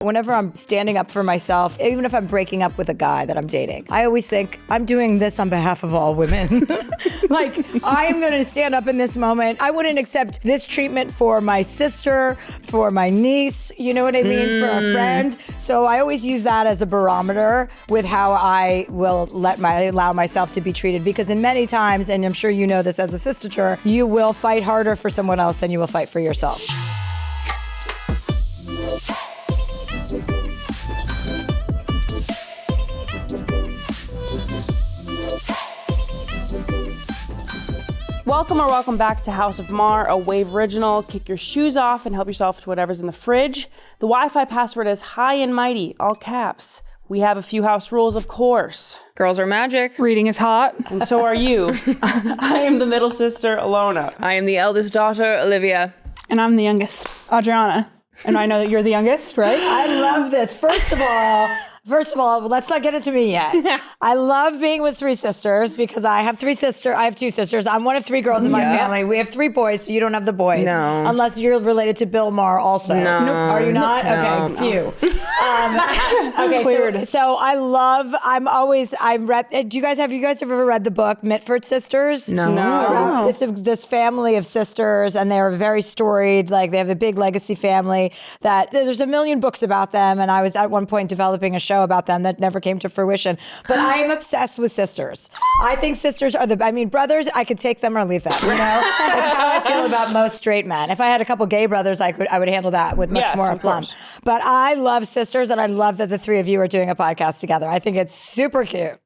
Whenever I'm standing up for myself, even if I'm breaking up with a guy that I'm dating, I always think I'm doing this on behalf of all women. Like, I'm going to stand up in this moment. I wouldn't accept this treatment for my sister, for my niece, you know what I mean, for a friend. So I always use that as a barometer with how I will allow myself to be treated. Because in many times, and I'm sure you know this as a sister, you will fight harder for someone else than you will fight for yourself. Welcome back to House of Maher, a Wave original. Kick your shoes off and help yourself to whatever's in the fridge. The Wi-Fi password is high and mighty, all caps. We have a few house rules, of course. Girls are magic. Reading is hot. And so are you. I am the middle sister, Alona. I am the eldest daughter, Olivia. And I'm the youngest, Adriana. And I know that you're the youngest, right? I love this. First of all, let's not get into me yet. I love being with three sisters because I have two sisters. I'm one of three girls in my family. We have three boys, so you don't have the boys. No. Unless you're related to Bill Maher also. No. Nope. Are you not? No. Okay, phew. Okay, so do you guys ever read the book Mitford Sisters? No. It's this family of sisters, and they're very storied. Like, they have a big legacy family that there's a million books about them, and I was at one point developing a show about them that never came to fruition. But I am obsessed with sisters. I think sisters are brothers, I could take them or leave them, you know? That's how I feel about most straight men. If I had a couple gay brothers, I would handle that with much more aplomb. But I love sisters, and I love that the three of you are doing a podcast together. I think it's super cute.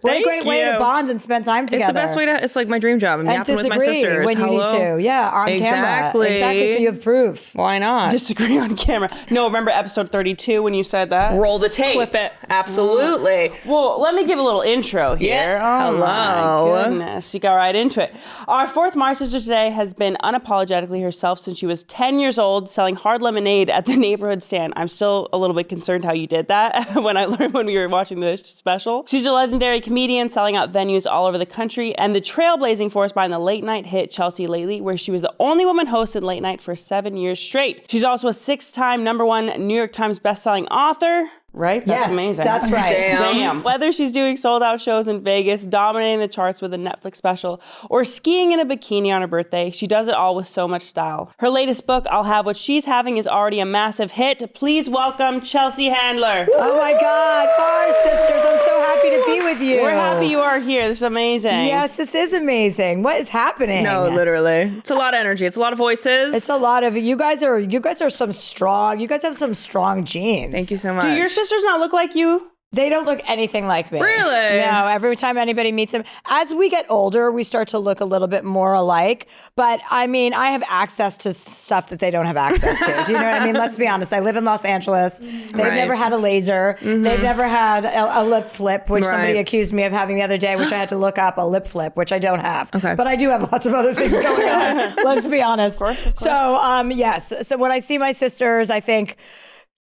What a great way to bond and spend time together. It's the best way to, it's like my dream job. I'm yapping with my sisters. When you need to. Yeah, on camera. Exactly, so you have proof. Why not? Disagree on camera. No, remember episode 32 when you said that? Roll the tape. Clip it. Absolutely. Well, let me give a little intro here. Yeah. Oh, Hello. my goodness. You got right into it. Our fourth Maher sister today has been unapologetically herself since she was 10 years old, selling hard lemonade at the neighborhood stand. I'm still a little bit concerned how you did that when we were watching the special. She's a legendary comedian selling out venues all over the country and the trailblazing force behind the late night hit Chelsea Lately, where she was the only woman host in late night for 7 years straight. She's also a 6-time #1 New York Times bestselling author. Right? That's amazing. That's right. Damn. Whether she's doing sold out shows in Vegas, dominating the charts with a Netflix special, or skiing in a bikini on her birthday, she does it all with so much style. Her latest book, I'll Have What She's Having, is already a massive hit. Please welcome Chelsea Handler. Oh my God, Maher sisters, I'm so happy to be with you. We're happy you are here. This is amazing. Yes, this is amazing. What is happening? No, literally. It's a lot of energy. It's a lot of voices. It's a lot of, you guys are some strong, you guys have some strong genes. Thank you so much. Do your sisters not look like you? They don't look anything like me. Really? No, every time anybody meets them. As we get older, we start to look a little bit more alike. But I mean, I have access to stuff that they don't have access to. Do you know what I mean? Let's be honest. I live in Los Angeles. They've never had a laser. Mm-hmm. They've never had a lip flip, which somebody accused me of having the other day, which I had to look up, a lip flip, which I don't have. Okay. But I do have lots of other things going on. Let's be honest. Of course. So, yes. So when I see my sisters, I think,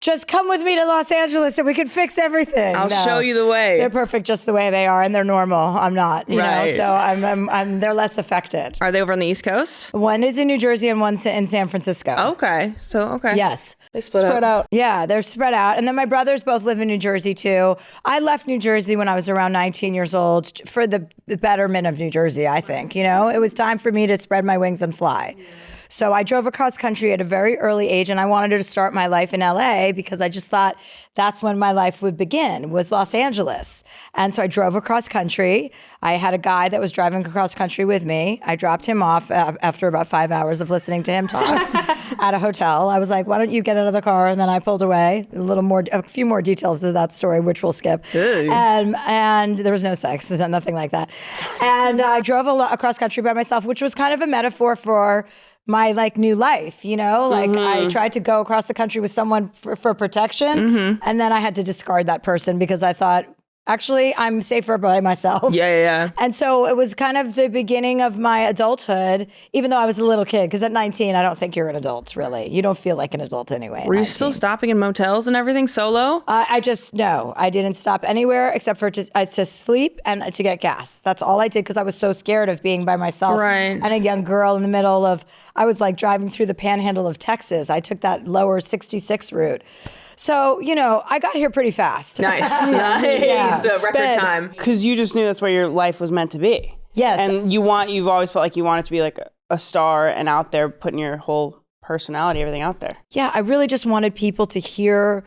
just come with me to Los Angeles and we can fix everything. I'll show you the way. They're perfect just the way they are, and they're normal. I'm not, you know, so they're less affected. Are they over on the East Coast? One is in New Jersey and one's in San Francisco. Okay. Yes. They spread out. Yeah, they're spread out. And then my brothers both live in New Jersey too. I left New Jersey when I was around 19 years old for the betterment of New Jersey, I think. You know, it was time for me to spread my wings and fly. So I drove across country at a very early age, and I wanted to start my life in LA because I just thought that's when my life would begin, was Los Angeles. And so I drove across country. I had a guy that was driving across country with me. I dropped him off after about 5 hours of listening to him talk at a hotel. I was like, why don't you get out of the car? And then I pulled away. A few more details to that story, which we'll skip. And there was no sex, nothing like that. And I drove across country by myself, which was kind of a metaphor for my new life, you know, I tried to go across the country with someone for protection. And then I had to discard that person because I thought, actually, I'm safer by myself. Yeah. And so it was kind of the beginning of my adulthood, even though I was a little kid, because at 19, I don't think you're an adult, really. You don't feel like an adult anyway. Were you still stopping in motels and everything solo? I didn't stop anywhere except for to sleep and to get gas. That's all I did because I was so scared of being by myself. Right. And a young girl in the middle of, I was like driving through the panhandle of Texas. I took that lower 66 route. So, I got here pretty fast. Nice. Nice. Record Sped. time. Because you just knew that's where your life was meant to be. Yes. And you've always felt like you wanted to be like a star and out there putting your whole personality, everything out there. Yeah, I really just wanted people to hear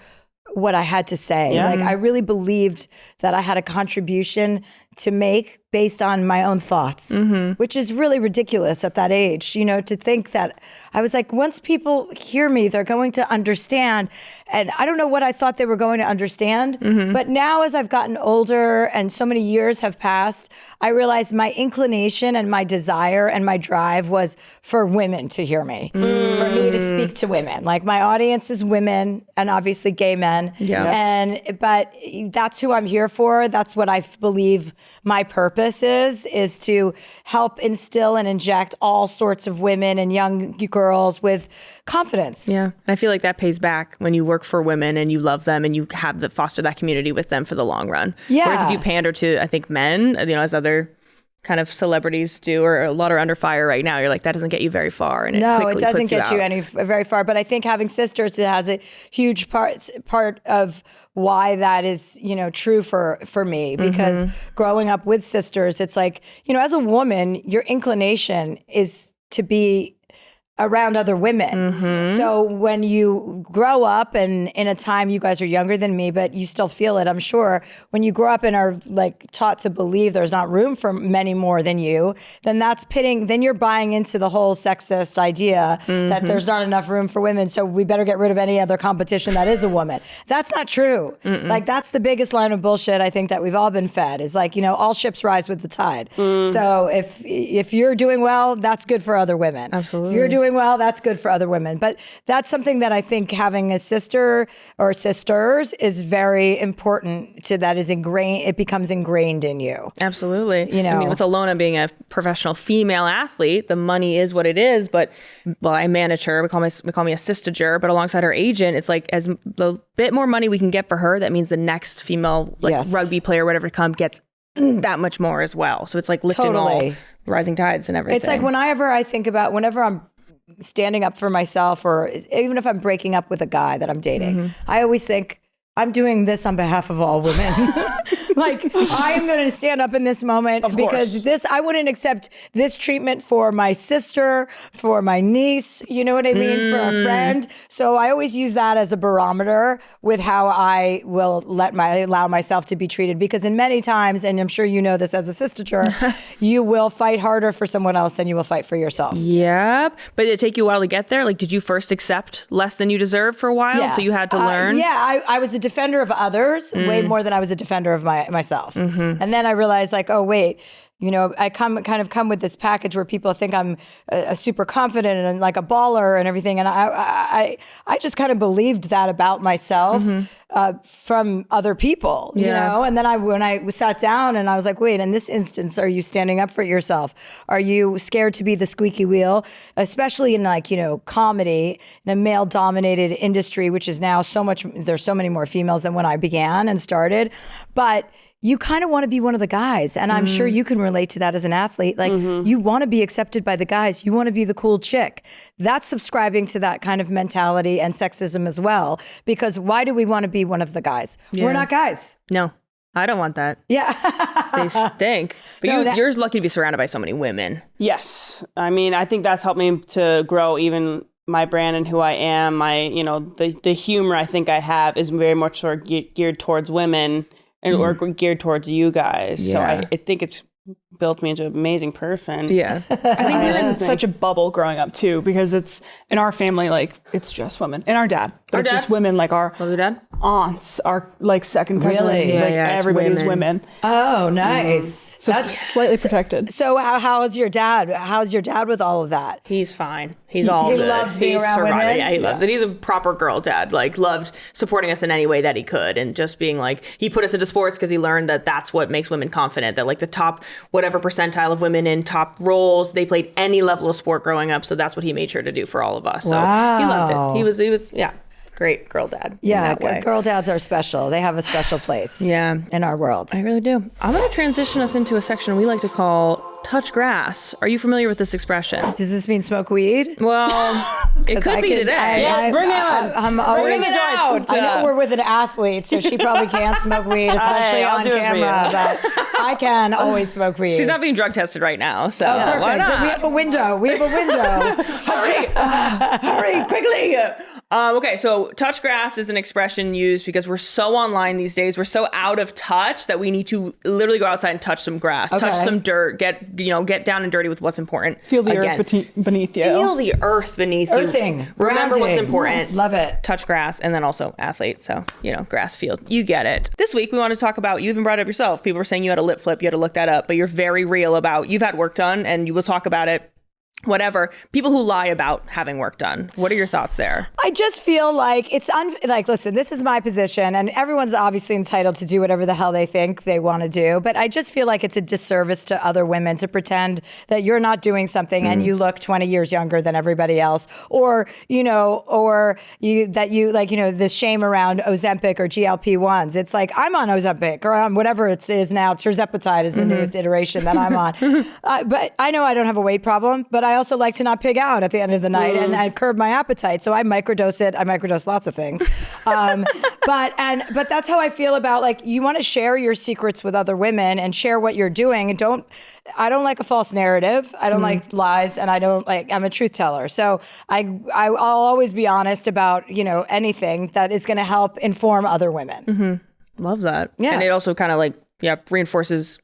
what I had to say. Yeah. Like, I really believed that I had a contribution to make based on my own thoughts, which is really ridiculous at that age, to think that I was like, once people hear me, they're going to understand. And I don't know what I thought they were going to understand, but now as I've gotten older and so many years have passed, I realized my inclination and my desire and my drive was for women to hear me, for me to speak to women. Like, my audience is women and obviously gay men. Yes. But that's who I'm here for. That's what I believe my purpose is to help instill and inject all sorts of women and young girls with confidence. Yeah. And I feel like that pays back when you work for women and you love them and you have foster that community with them for the long run. Yeah. Whereas if you pander to, I think, men, as other kind of celebrities do, or a lot are under fire right now, you're like, that doesn't get you very far. And No, quickly it doesn't puts get you out. any very far. But I think having sisters, it has a huge part of why that is, true for me. Because growing up with sisters, it's like, as a woman, your inclination is to be around other women. So when you grow up and in a time, you guys are younger than me, but you still feel it, I'm sure. When you grow up and are like taught to believe there's not room for many more than you, then then you're buying into the whole sexist idea that there's not enough room for women. So we better get rid of any other competition that is a woman. That's not true. Like, that's the biggest line of bullshit I think that we've all been fed is like, all ships rise with the tide. So if you're doing well, that's good for other women. Absolutely. If you're doing well, that's good for other women. But that's something that I think having a sister or sisters is very important it becomes ingrained in you. Absolutely. I mean, with Alona being a professional female athlete, the money is what it is. But I manage her. We call me a sistager. But alongside her agent, it's like as the bit more money we can get for her, that means the next female rugby player, whatever, gets that much more as well. So it's like lifting all the rising tides and everything. It's like whenever I'm standing up for myself, or even if I'm breaking up with a guy that I'm dating, I always think, I'm doing this on behalf of all women. Like, I am going to stand up in this moment because I wouldn't accept this treatment for my sister, for my niece, you know what I mean, for a friend. So I always use that as a barometer with how I will allow myself to be treated, because in many times, and I'm sure you know this as a sister, you will fight harder for someone else than you will fight for yourself. Yep. But did it take you a while to get there? Like, did you first accept less than you deserved for a while? Yes. So you had to learn? I was a defender of others way more than I was a defender of myself. And then I realized, like, oh, wait, I come with this package where people think I'm a super confident and like a baller and everything. And I just kind of believed that about myself from other people, you know? And then when I sat down and I was like, wait, in this instance, are you standing up for yourself? Are you scared to be the squeaky wheel? Especially in comedy, in a male dominated industry, which is now there's so many more females than when I began and started. But you kind of want to be one of the guys. And I'm sure you can relate to that as an athlete. Like, you want to be accepted by the guys. You want to be the cool chick. That's subscribing to that kind of mentality and sexism as well. Because why do we want to be one of the guys? Yeah. We're not guys. No, I don't want that. Yeah. They stink. But you're lucky to be surrounded by so many women. Yes. I mean, I think that's helped me to grow even my brand and who I am. The humor I think I have is very much sort of geared towards women. Or geared towards you guys. Yeah. So I think it's built me into an amazing person. Yeah. I think you're in such a bubble growing up too, because it's in our family, like, it's just women. And our dad, there's dad? just women, like our Love your dad? aunts, our like second cousins, Really? like Yeah, it's everybody was women. women. Oh, nice. So that's slightly protected. So how is your dad? How's your dad with all of that? He's fine. He's all he good. loves being He's around surviving. women? Yeah, he loves it. He's a proper girl dad. Like, loved supporting us in any way that he could, and just being like, he put us into sports because he learned that that's what makes women confident. That like the top whatever percentile of women in top roles, they played any level of sport growing up. So that's what he made sure to do for all of us. So he loved it. He was great girl dad. in Yeah, that way. girl dads are special. They have a special place Yeah. in our world. I really do. I'm going to transition us into a section we like to call touch grass. Are you familiar with this expression? Does this mean smoke weed? Well, it could be today. Bring it on. I'm always Bring it out. I know we're with an athlete, so she probably can't smoke weed, especially I'll on do it for you. camera. But I can always smoke weed. She's not being drug tested right now, so Perfect. why not? We have a window. Hurry, quickly. Okay, so touch grass is an expression used because we're so online these days. We're so out of touch that we need to literally go outside and touch some grass, touch some dirt, get down and dirty with what's important. Feel the earth beneath you. Feel the earth beneath Earthing. you. Remember what's important. Love it. Touch grass, and then also athlete. So, grass field. You get it. This week, we want to talk about, you even brought it up yourself. People were saying you had a lip flip. You had to look that up, but you're very real about, you've had work done, and you will talk about it. Whatever. People who lie about having work done. What are your thoughts there? I just feel like it's listen, this is my position, and everyone's obviously entitled to do whatever the hell they think they want to do. But I just feel like it's a disservice to other women to pretend that you're not doing something and you look 20 years younger than everybody else, or this shame around Ozempic or GLP-1s. It's like, I'm on Ozempic or on whatever it is now. Tirzepatide is the newest iteration that I'm on. But I know I don't have a weight problem, but I also like to not pig out at the end of the night and I curb my appetite. So I microdose it. I microdose lots of things. But that's how I feel about, like, you want to share your secrets with other women and share what you're doing. And I don't like a false narrative. I don't like lies, and I'm a truth teller. So I'll always be honest about, anything that is going to help inform other women. Mm-hmm. Love that. Yeah. And it also kind of reinforces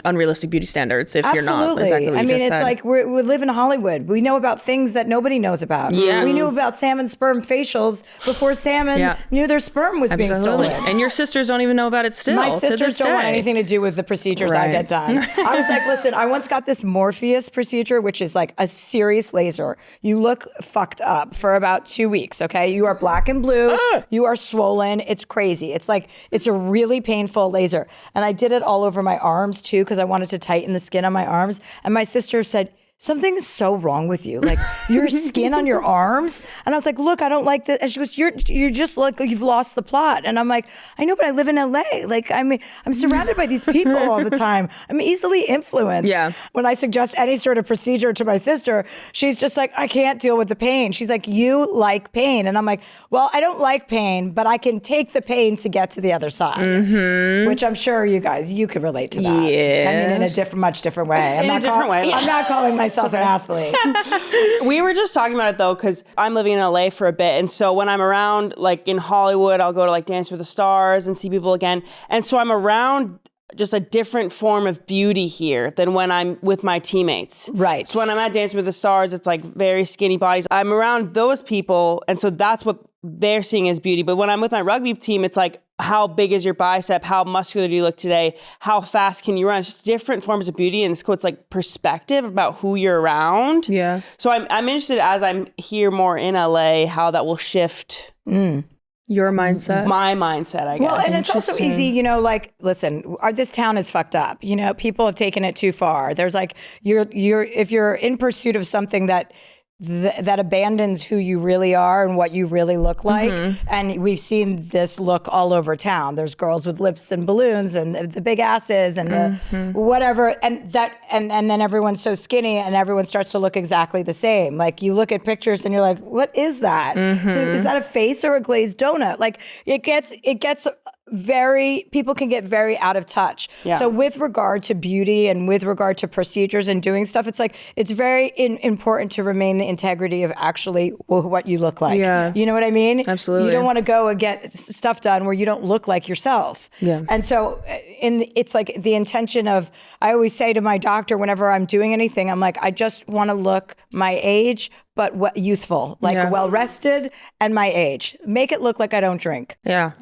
unrealistic beauty standards if you're not. Absolutely. Exactly what you just it's said. like we live in Hollywood. We know about things that nobody knows about. Yeah. We knew about salmon sperm facials before salmon knew their sperm was being stolen. And your sisters don't even know about it still. My to sisters this don't want day. anything to do with the procedures I get done. I was like, listen, I once got this Morpheus procedure, which is like a serious laser. You look fucked up for about 2 weeks, okay? You are black and blue. You are swollen. It's crazy. It's a really painful laser. And I did it all over my arms too, because I wanted to tighten the skin on my arms. And my sister said, something's so wrong with you. Like, your skin on your arms. And I was like, look, I don't like this. And she goes, you just look like you've lost the plot. And I'm like, I know, but I live in LA. Like, I'm surrounded by these people all the time. I'm easily influenced. Yeah. When I suggest any sort of procedure to my sister, she's just like, I can't deal with the pain. She's like, you like pain. And I'm like, well, I don't like pain, but I can take the pain to get to the other side. Which I'm sure you could relate to that. Yes. I mean, in a much different way. I'm not calling myself an athlete. We were just talking about it though, because I'm living in LA for a bit, and so when I'm around, like in Hollywood, I'll go to like Dance with the Stars and see people again, and so I'm around just a different form of beauty here than when I'm with my teammates. Right. So when I'm at Dance with the Stars, it's like very skinny bodies. I'm around those people, and so that's what they're seeing as beauty. But when I'm with my rugby team, it's like, how big is your bicep? How muscular do you look today? How fast can you run? It's just different forms of beauty. And it's like perspective about who you're around. Yeah. So I'm interested, as I'm here more in LA, how that will shift. Your mindset? My mindset, I guess. Well, and it's also easy, listen, this town is fucked up. People have taken it too far. There's like, if you're in pursuit of something that abandons who you really are and what you really look like. And we've seen this look all over town. There's girls with lips and balloons and the big asses and the whatever. And then everyone's so skinny and everyone starts to look exactly the same. Like, you look at pictures and you're like, what is that? So is that a face or a glazed donut? Like, it gets people can get very out of touch. Yeah. So with regard to beauty and with regard to procedures and doing stuff, it's like, it's very important to remain the integrity of actually what you look like. Yeah. You know what I mean? Absolutely. You don't want to go and get stuff done where you don't look like yourself. Yeah. And so it's like the intention of, I always say to my doctor whenever I'm doing anything, I'm like, I just want to look my age, but youthful, like well rested and my age. Make it look like I don't drink. Yeah.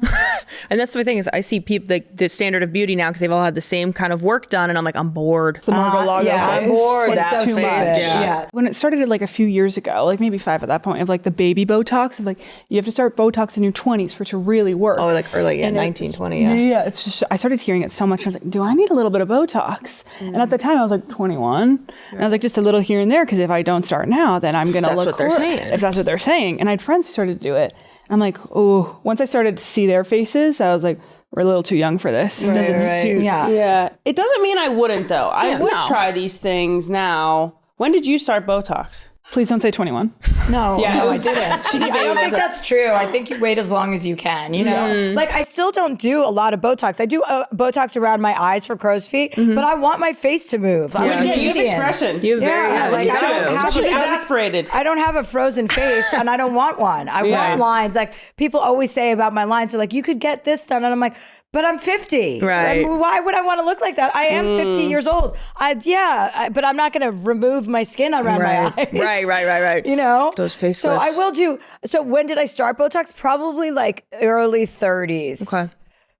And that's the thing is, I see people, the standard of beauty now, because they've all had the same kind of work done, and I'm like, I'm bored. The Margot face. I'm bored. It's That's too much. Yeah. When it started like a few years ago, like maybe 5 at that point, of like the baby Botox, of like, you have to start Botox in your 20s for it to really work. Oh, like early, 19, 20, Yeah, it's just, I started hearing it so much. I was like, do I need a little bit of Botox? And at the time I was like 21. And I was like, just a little here and there, because if I don't start now, then I'm going to look what they're saying. If that's what they're saying. And I had friends who started to do it. I'm like, oh, once I started to see their faces faces. I was like, we're a little too young for this. It doesn't suit. Yeah. It doesn't mean I wouldn't, though. I would no. try these things now. When did you start Botox? Please don't say 21. No, Yeah, no, it I was- didn't. I don't think that's true. I think you wait as long as you can, you know? Like, I still don't do a lot of Botox. I do Botox around my eyes for crow's feet, but I want my face to move. I'm a Yeah, you have comedian. expression. You have very Yeah, like, I don't have She's I don't- exasperated. I don't have a frozen face and I don't want one. I want lines. Like, people always say about my lines, they're like, you could get this done. And I'm like, but I'm 50. Right. Why would I want to look like that? I am 50 years old. But I'm not going to remove my skin around my eyes. Right. You know? Those faceless. So I will do. So when did I start Botox? Probably like early 30s. Okay.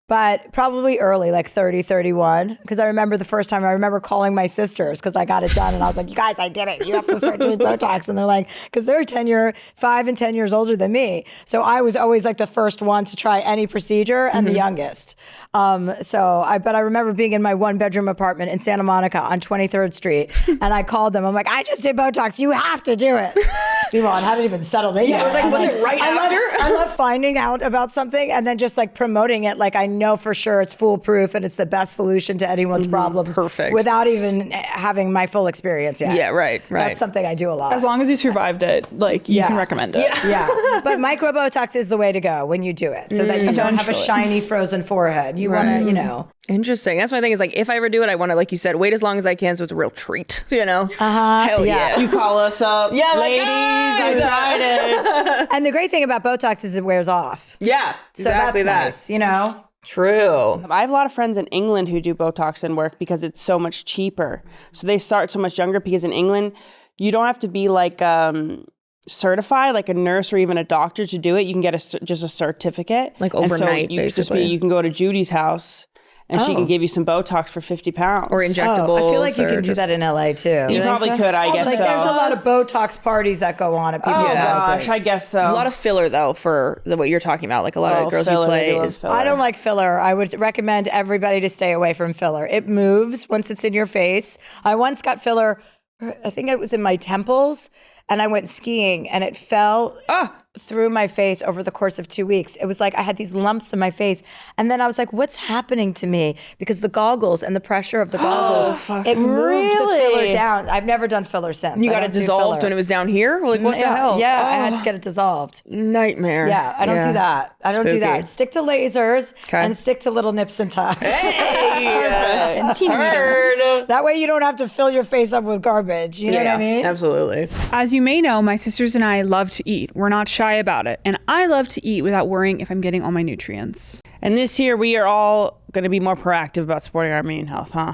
But probably early, like 30, 31. Because I remember the first time, I remember calling my sisters because I got it done. And I was like, you guys, I did it. You have to start doing Botox. And they're like, because they're 5 and 10 years older than me. So I was always like the first one to try any procedure and the youngest. But I remember being in my 1-bedroom apartment in Santa Monica on 23rd Street. And I called them. I'm like, I just did Botox. You have to do it. Meanwhile, I hadn't even settled in yet. I was like, was it right after? I love finding out about something and then just like promoting it. Like, I know for sure it's foolproof and it's the best solution to anyone's problems. Perfect. Without even having my full experience yet. Yeah, right. That's something I do a lot. As long as you survived it, like you can recommend it. Yeah. But micro Botox is the way to go when you do it so that you don't have a shiny frozen forehead. You want to, you know. Interesting. That's my thing is like, if I ever do it, I want to, like you said, wait as long as I can so it's a real treat, you know? Hell yeah. You call us up. Yeah, like, ladies, I tried it. And the great thing about Botox is it wears off. Yeah, So exactly that's that. nice, you know. True. I have a lot of friends in England who do Botox in work because it's so much cheaper. So they start so much younger because in England, you don't have to be like certified, like a nurse or even a doctor to do it. You can get just a certificate. Like And so overnight, you basically. you can go to Judy's house and she can give you some Botox for £50. Or injectables. I feel like you or can do just- that in LA too. You probably could, I guess Like so. there's a lot of Botox parties that go on at people's houses. Gosh, I guess so. A lot of filler though for what you're talking about. Like a lot of girls who filler, they play do love is filler. I don't like filler. I would recommend everybody to stay away from filler. It moves once it's in your face. I once got filler, I think it was in my temples, and I went skiing and it fell through my face over the course of 2 weeks. It was like I had these lumps in my face. And then I was like, what's happening to me? Because the goggles and the pressure of the goggles, it moved the filler down. I've never done filler since. You I got don't it do dissolved filler. when it was down here? Like what the hell? Yeah, I had to get it dissolved. Nightmare. Yeah, I don't do that. I don't do Spooky. that. Stick to lasers and stick to little nips and tucks. That way you don't have to fill your face up with garbage. You know what I mean? Absolutely. As you may know, my sisters and I love to eat. We're not shy about it. And I love to eat without worrying if I'm getting all my nutrients. And this year, we are all going to be more proactive about supporting our immune health, huh?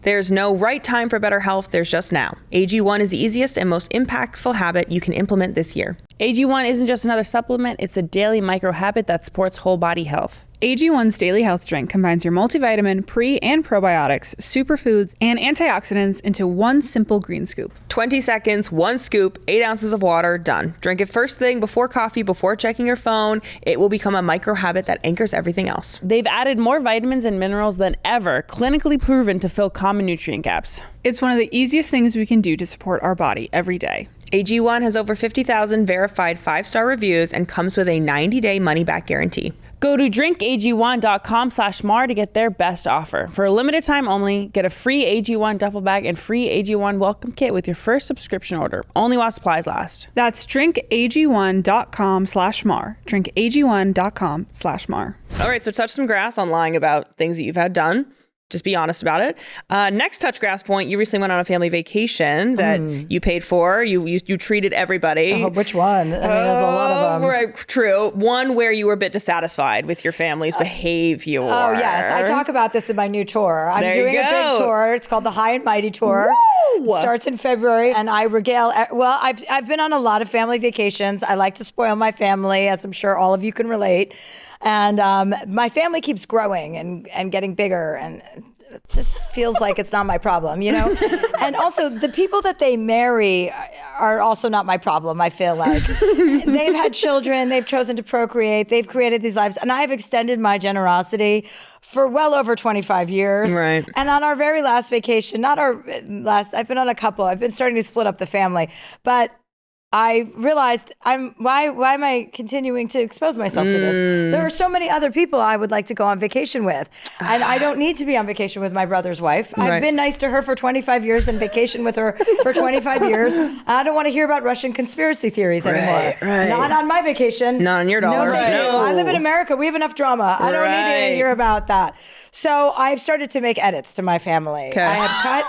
There's no right time for better health. There's just now. AG1 is the easiest and most impactful habit you can implement this year. AG1 isn't just another supplement, it's a daily micro habit that supports whole body health. AG1's daily health drink combines your multivitamin, pre- and probiotics, superfoods, and antioxidants into one simple green scoop. 20 seconds, 1 scoop, 8 ounces of water, done. Drink it first thing before coffee, before checking your phone. It will become a micro habit that anchors everything else. They've added more vitamins and minerals than ever, clinically proven to fill common nutrient gaps. It's one of the easiest things we can do to support our body every day. AG1 has over 50,000 verified 5-star reviews and comes with a 90-day money-back guarantee. Go to drinkag1.com/Mar to get their best offer. For a limited time only, get a free AG1 duffel bag and free AG1 welcome kit with your first subscription order, only while supplies last. That's drinkag1.com/Mar. drinkag1.com/Mar. All right, so touch some grass on lying about things that you've had done. Just be honest about it. Next touch grass point, you recently went on a family vacation that you paid for. You treated everybody. Which one? I mean, there's a lot of them. Right, true. One where you were a bit dissatisfied with your family's behavior. Oh, yes. I talk about this in my new tour. I'm There you doing a go. big tour. It's called the High and Mighty Tour. Woo! It starts in February, and I regale. Well, I've been on a lot of family vacations. I like to spoil my family, as I'm sure all of you can relate. And my family keeps growing and getting bigger, and it just feels like it's not my problem, you know? And also, the people that they marry are also not my problem, I feel like. They've had children, they've chosen to procreate, they've created these lives, and I've extended my generosity for well over 25 years. Right. And on our very last vacation, not our last, I've been on a couple, I've been starting to split up the family, but I realized why am I continuing to expose myself to this? There are so many other people I would like to go on vacation with. And I don't need to be on vacation with my brother's wife. I've been nice to her for 25 years and vacation with her for 25 years. I don't want to hear about Russian conspiracy theories anymore. Right. Not on my vacation. Not on your dollar. No, thank you. No. I live in America. We have enough drama. I don't need to hear about that. So I've started to make edits to my family. Okay.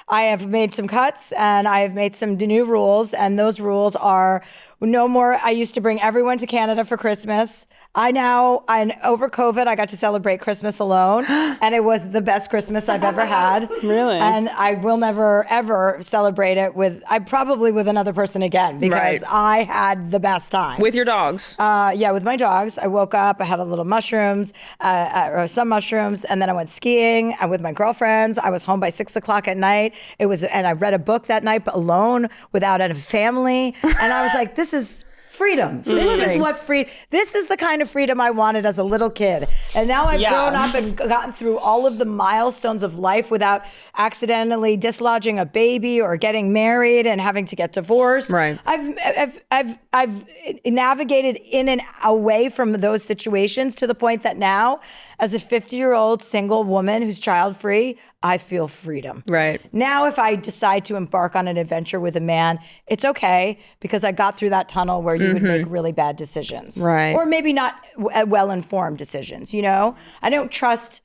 I have made some cuts and I have made some new rules, and those rules are no more. I used to bring everyone to Canada for Christmas. Over COVID, I got to celebrate Christmas alone, and it was the best Christmas I've ever had. Really? And I will never, ever celebrate it with another person again, because I had the best time. With your dogs? With my dogs. I woke up, I had a little mushrooms, or some mushrooms, and then I went skiing with my girlfriends. I was home by 6 o'clock at night. And I read a book that night, but alone, without a family. And I was like, this is freedom. This is the kind of freedom I wanted as a little kid. And now I've grown up and gotten through all of the milestones of life without accidentally dislodging a baby or getting married and having to get divorced. Right. I've navigated in and away from those situations to the point that now, as a 50-year-old single woman who's child-free, I feel freedom. Right. Now, if I decide to embark on an adventure with a man, it's okay, because I got through that tunnel where you would make really bad decisions. Right. Or maybe not well-informed decisions, you know? I didn't trust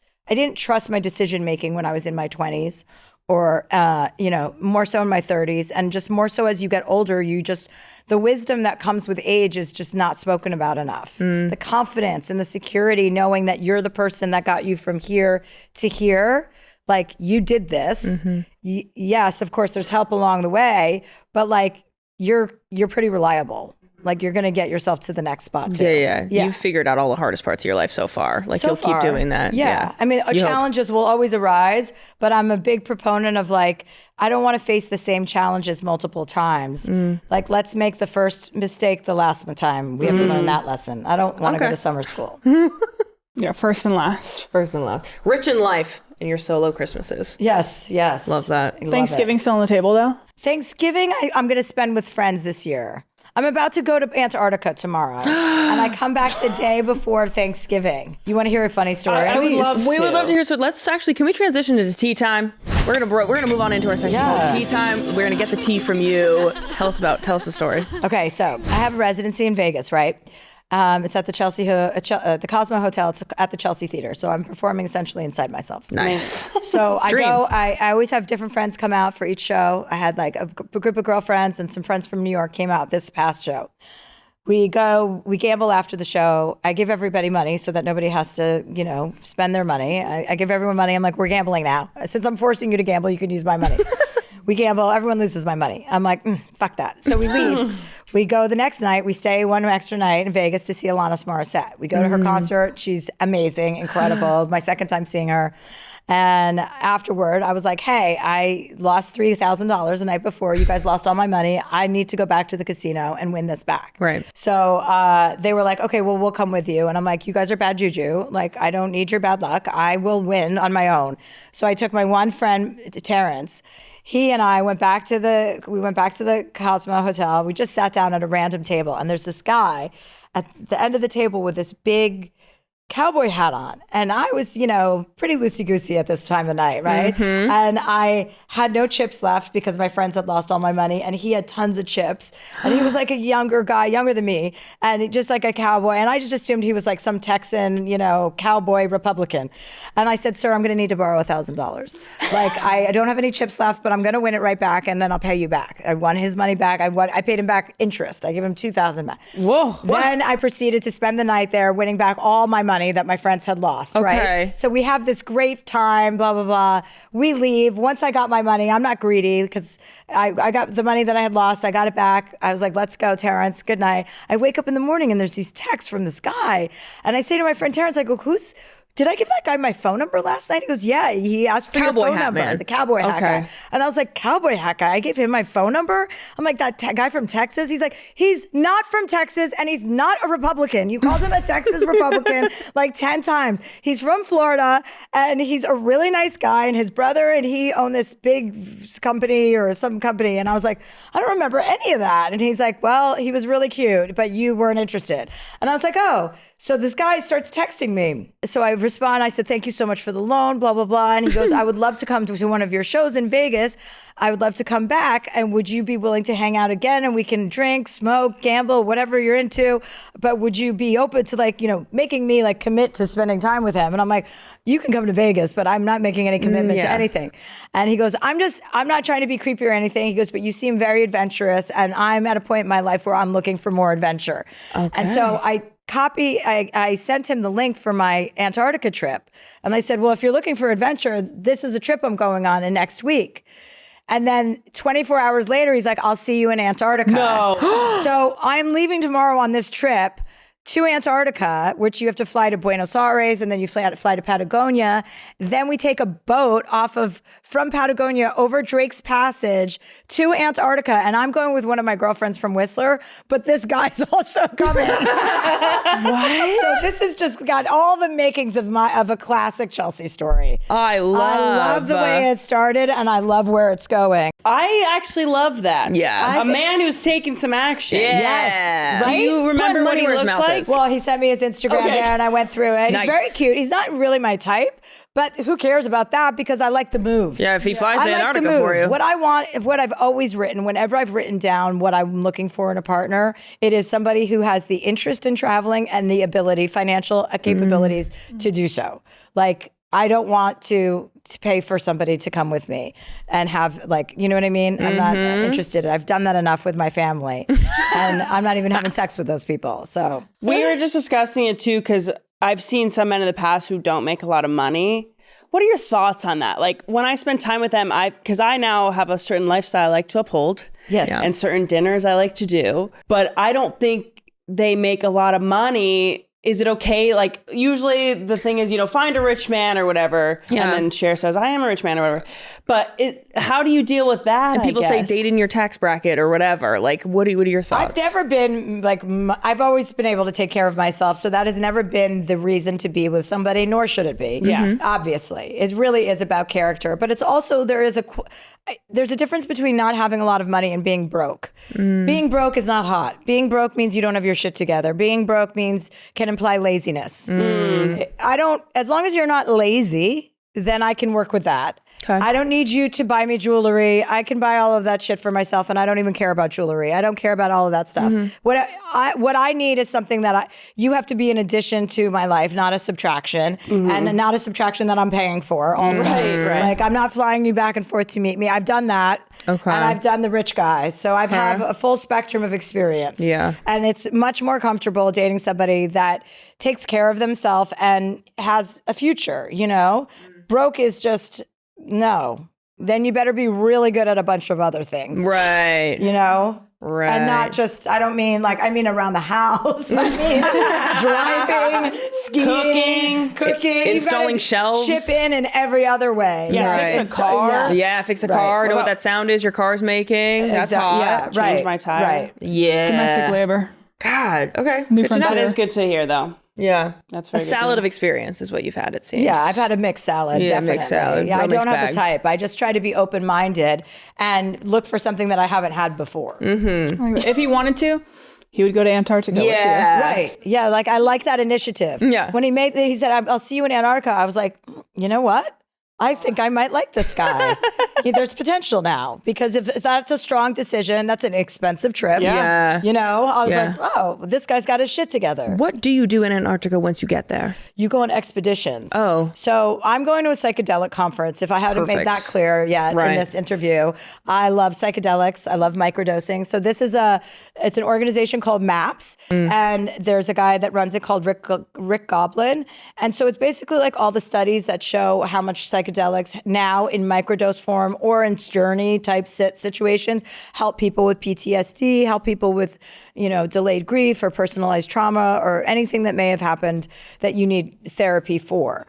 my decision-making when I was in my 20s, or, more so in my 30s. And just more so as you get older, the wisdom that comes with age is just not spoken about enough. The confidence and the security, knowing that you're the person that got you from here to here. Like, you did this. Yes, of course, there's help along the way, but like, you're pretty reliable. Like, you're going to get yourself to the next spot too. Yeah. You've figured out all the hardest parts of your life so far. Like, you'll keep doing that. Yeah. I mean, challenges will always arise, but I'm a big proponent of, like, I don't want to face the same challenges multiple times. Like, let's make the first mistake the last time. We have to learn that lesson. I don't want to go to summer school. Yeah, first and last. Rich in life in your solo Christmases. Yes. Love that. Thanksgiving still on the table, though? Thanksgiving, I'm going to spend with friends this year. I'm about to go to Antarctica tomorrow, and I come back the day before Thanksgiving. You want to hear a funny story? We would love to hear. So can we transition to tea time? We're gonna move on into our section called tea time. We're gonna get the tea from you. Tell us the story. Okay, so I have a residency in Vegas, right? It's at the Cosmo Hotel. It's at the Chelsea Theater. So I'm performing essentially inside myself. Nice. So I always have different friends come out for each show. I had like a group of girlfriends and some friends from New York came out this past show. We gamble after the show. I give everybody money so that nobody has to, spend their money. I give everyone money. I'm like, we're gambling now. Since I'm forcing you to gamble, you can use my money. We gamble, everyone loses my money. I'm like, fuck that. So we leave. We go the next night. We stay one extra night in Vegas to see Alanis Morissette. We go to her concert. She's amazing, incredible. My second time seeing her. And afterward, I was like, hey, I lost $3,000 the night before. You guys lost all my money. I need to go back to the casino and win this back. Right. So they were like, okay, well, we'll come with you. And I'm like, you guys are bad juju. Like, I don't need your bad luck. I will win on my own. So I took my one friend, Terrence. He and I went back to the Cosmo Hotel. We just sat down at a random table, and there's this guy at the end of the table with this big cowboy hat on. And I was, pretty loosey-goosey at this time of night, right? And I had no chips left because my friends had lost all my money, and he had tons of chips. And he was like a younger guy, younger than me, and just like a cowboy. And I just assumed he was like some Texan, cowboy Republican. And I said, sir, I'm going to need to borrow $1,000. Like, I don't have any chips left, but I'm going to win it right back, and then I'll pay you back. I won his money back. I paid him back interest. I gave him $2,000 back. Whoa. Then I proceeded to spend the night there, winning back all my money that my friends had lost, right? So we have this great time, blah, blah, blah. We leave. Once I got my money, I'm not greedy because I got the money that I had lost. I got it back. I was like, let's go, Terrence. Good night. I wake up in the morning and there's these texts from this guy. And I say to my friend Terrence, I go, who's did I give that guy my phone number last night? He goes, yeah, he asked for your Cowboy phone hat number, man. the cowboy hat Okay. guy. And I was like, cowboy hat guy? I gave him my phone number? I'm like, that guy from Texas? He's like, he's not from Texas and he's not a Republican. You called him a Texas Republican like 10 times. He's from Florida and he's a really nice guy, and his brother and he own this big company or some company. And I was like, I don't remember any of that. And he's like, well, he was really cute, but you weren't interested. And I was like, oh. So this guy starts texting me. So I respond, I said, thank you so much for the loan, blah, blah, blah. And he goes, I would love to come to one of your shows in Vegas. I would love to come back. And would you be willing to hang out again? And we can drink, smoke, gamble, whatever you're into. But would you be open to like, you know, making me like commit to spending time with him? And I'm like, you can come to Vegas, but I'm not making any commitment to anything. And he goes, I'm not trying to be creepy or anything. He goes, but you seem very adventurous. And I'm at a point in my life where I'm looking for more adventure. Okay. And so I sent him the link for my Antarctica trip. And I said, well, if you're looking for adventure, this is a trip I'm going on in next week. And then 24 hours later, he's like, I'll see you in Antarctica. No. So I'm leaving tomorrow on this trip to Antarctica, which you have to fly to Buenos Aires, and then you fly to Patagonia. Then we take a boat from Patagonia over Drake's Passage to Antarctica, and I'm going with one of my girlfriends from Whistler, but this guy's also coming. What? So this has just got all the makings of a classic Chelsea story. I love the way it started, and I love where it's going. I actually love that. Yeah. A man who's taking some action. Yeah. Yes. Do you remember what he where his looks mouth like? is. Well, he sent me his Instagram there, and I went through it. Nice. He's very cute. He's not really my type, but who cares about that? Because I like the move. Yeah, if he flies to I like Antarctica the move. for you. What I want, what I've always written, whenever I've written down what I'm looking for in a partner, it is somebody who has the interest in traveling and the ability, financial capabilities to do so. Like, I don't want to pay for somebody to come with me and have, like, you know what I mean? I'm not interested. I've done that enough with my family, and I'm not even having sex with those people. So We were just discussing it too, because I've seen some men in the past who don't make a lot of money. What are your thoughts on that? Like, when I spend time with them, because I now have a certain lifestyle I like to uphold. Yes. And certain dinners I like to do, but I don't think they make a lot of money. Is it okay? Like, usually the thing is, find a rich man or whatever. Yeah. And then Cher says, I am a rich man or whatever. But how do you deal with that? And people say date in your tax bracket or whatever. Like, what are your thoughts? I've never been like, I've always been able to take care of myself. So that has never been the reason to be with somebody, nor should it be. Yeah. Obviously. It really is about character. But it's also, there's a difference between not having a lot of money and being broke. Being broke is not hot. Being broke means you don't have your shit together. Being broke can imply laziness. As long as you're not lazy, then I can work with that. Okay. I don't need you to buy me jewelry. I can buy all of that shit for myself, and I don't even care about jewelry. I don't care about all of that stuff. What I need is something that you have to be an addition to my life, not a subtraction, and not a subtraction that I'm paying for also. Right. Like, I'm not flying you back and forth to meet me. I've done that. Okay. And I've done the rich guy. So I've had a full spectrum of experience. Yeah. And it's much more comfortable dating somebody that takes care of themselves and has a future, Broke is just, no. Then you better be really good at a bunch of other things. Right. Right. And not just, I mean around the house. I mean driving, skiing, cooking. Installing shelves. Chip in every other way. Yeah, fix a car. Yeah, fix a car. What Know what about- that sound is your car's making. That's hot. Yeah, Change my tire. Right. Yeah. Domestic labor. God. Okay. New Good to know. That is good to hear, though. Yeah. That's a very good to salad know. of experience is what you've had, it seems. Yeah, I've had a mixed salad, Yeah, definitely. mixed salad. Yeah, Real I don't mixed have bag. a type. I just try to be open-minded and look for something that I haven't had before. If he wanted to, he would go to Antarctica Yeah. Right. Yeah, like I like that initiative. Yeah. When he said, I'll see you in Antarctica, I was like, you know what? I think I might like this guy. There's potential now, because if that's a strong decision, that's an expensive trip. Yeah. I was Yeah. like, oh, this guy's got his shit together. What do you do in Antarctica once you get there? You go on expeditions. Oh. So I'm going to a psychedelic conference. If I haven't made that Perfect. clear yet Right. in this interview, I love psychedelics. I love microdosing. So this is it's an organization called MAPS. And there's a guy that runs it called Rick Goblin. And so it's basically like all the studies that show how much psychedelics psychedelics now in microdose form or in journey type situations help people with PTSD, help people with, delayed grief or personalized trauma or anything that may have happened that you need therapy for.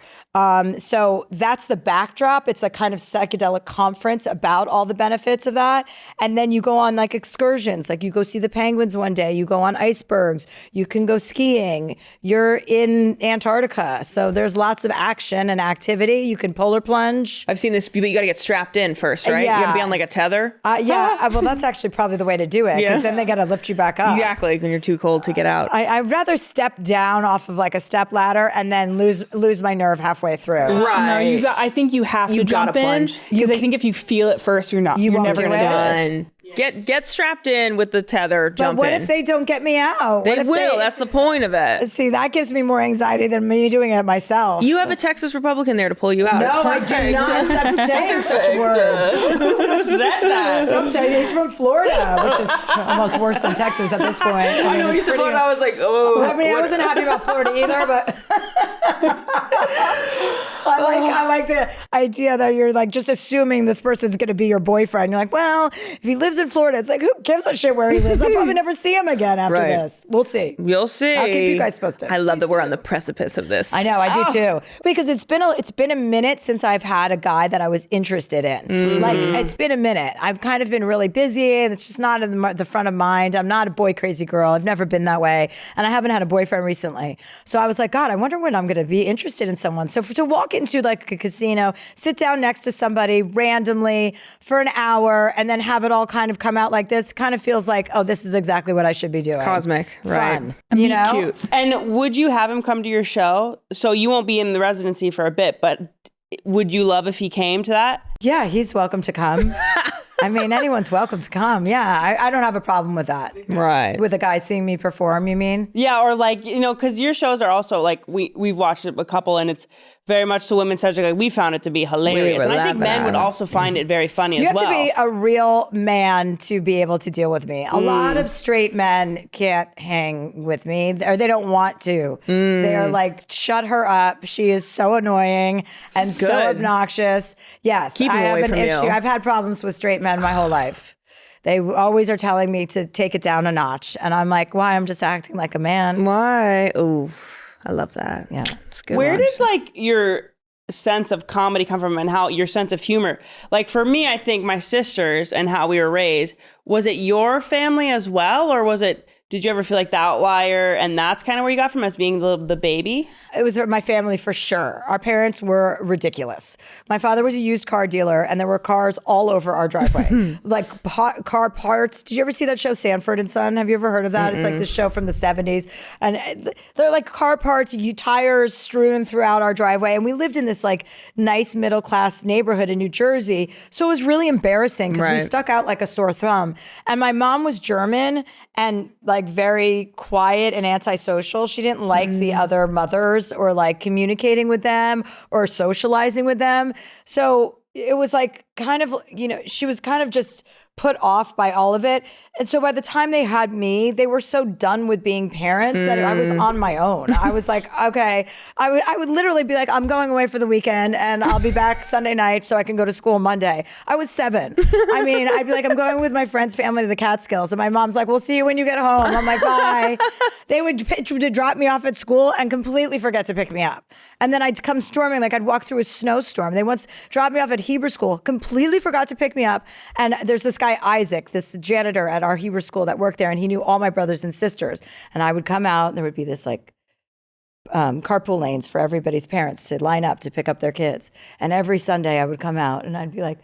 So that's the backdrop. It's a kind of psychedelic conference about all the benefits of that. And then you go on like excursions, like you go see the penguins one day, you go on icebergs, you can go skiing, you're in Antarctica. So there's lots of action and activity. You can polar plunge. I've seen this, but you got to get strapped in first, right? Yeah. You got to be on like a tether. Well, that's actually probably the way to do it because then they got to lift you back up. Exactly, when you're too cold to get out. I'd rather step down off of like a step ladder and then lose my nerve halfway through. Right. No, I think you have to jump in plunge. because I think if you feel it first, you're won't never going to do it. Get strapped in with the tether, jump in. But what if they don't get me out? They will. That's the point of it. See, that gives me more anxiety than me doing it myself. You have a Texas Republican there to pull you out. No, I do not. Stop saying such words. Who said that? Some say he's from Florida, which is almost worse than Texas at this point. I know he's from Florida. I was like, oh. I mean, I wasn't happy about Florida either, but I like the idea that you're like just assuming this person's going to be your boyfriend. You're like, well, if he lives in Florida, it's like, who gives a shit where he lives? I'll probably never see him again after this. We'll see. We'll see. I'll keep you guys posted. I love that we're on the precipice of this. I know, I do too. Because it's been a minute since I've had a guy that I was interested in. Mm-hmm. Like, it's been a minute. I've kind of been really busy and it's just not in the front of mind. I'm not a boy crazy girl. I've never been that way. And I haven't had a boyfriend recently. So I was like, God, I wonder when I'm going to be interested in someone. So to walk into like a casino, sit down next to somebody randomly for an hour and then have it all kind of come out like this kind of feels like, oh, this is exactly what I should be doing. It's cosmic, right? Fun, you know? Cute. And would you have him come to your show? So you won't be in the residency for a bit, but would you love if he came to that? Yeah, he's welcome to come. I mean, anyone's welcome to come. Yeah, I don't have a problem with that. Right. With a guy seeing me perform, you mean? Yeah, or like, because your shows are also like, we've watched a couple and it's very much to women's subject. Like, we found it to be hilarious. And I think men would also find it very funny as well. You have to be a real man to be able to deal with me. A lot of straight men can't hang with me, or they don't want to. They're like, shut her up. She is so annoying and so obnoxious. Yes, Keep him I have away an from issue. you. I've had problems with straight men my whole life. They always are telling me to take it down a notch. And I'm like, why? I'm just acting like a man. Why? Ooh, I love that. Yeah. It's a good. Where one. did like your sense of comedy come from and how your sense of humor? Like for me, I think my sisters and how we were raised, was it your family as well? Or did you ever feel like the outlier and that's kind of where you got from as being the baby? It was my family for sure. Our parents were ridiculous. My father was a used car dealer and there were cars all over our driveway. Like car parts. Did you ever see that show Sanford and Son? Have you ever heard of that? It's like this show from the 70s. And they're like car parts, tires strewn throughout our driveway. And we lived in this like nice middle class neighborhood in New Jersey. So it was really embarrassing because we stuck out like a sore thumb. And my mom was German and like very quiet and antisocial. She didn't like the other mothers or like communicating with them or socializing with them. So it was like kind of, she was kind of just put off by all of it. And so by the time they had me, they were so done with being parents that I was on my own. I was like, okay, I would literally be like, I'm going away for the weekend and I'll be back Sunday night so I can go to school Monday. I was 7. I mean, I'd be like, I'm going with my friend's family to the Catskills. And my mom's like, we'll see you when you get home. I'm like, bye. They would drop me off at school and completely forget to pick me up. And then I'd come storming, like I'd walk through a snowstorm. They once dropped me off at Hebrew school, completely forgot to pick me up. And there's this guy, Isaac, this janitor at our Hebrew school that worked there, and he knew all my brothers and sisters. And I would come out, and there would be this like carpool lanes for everybody's parents to line up to pick up their kids. And every Sunday I would come out, and I'd be like,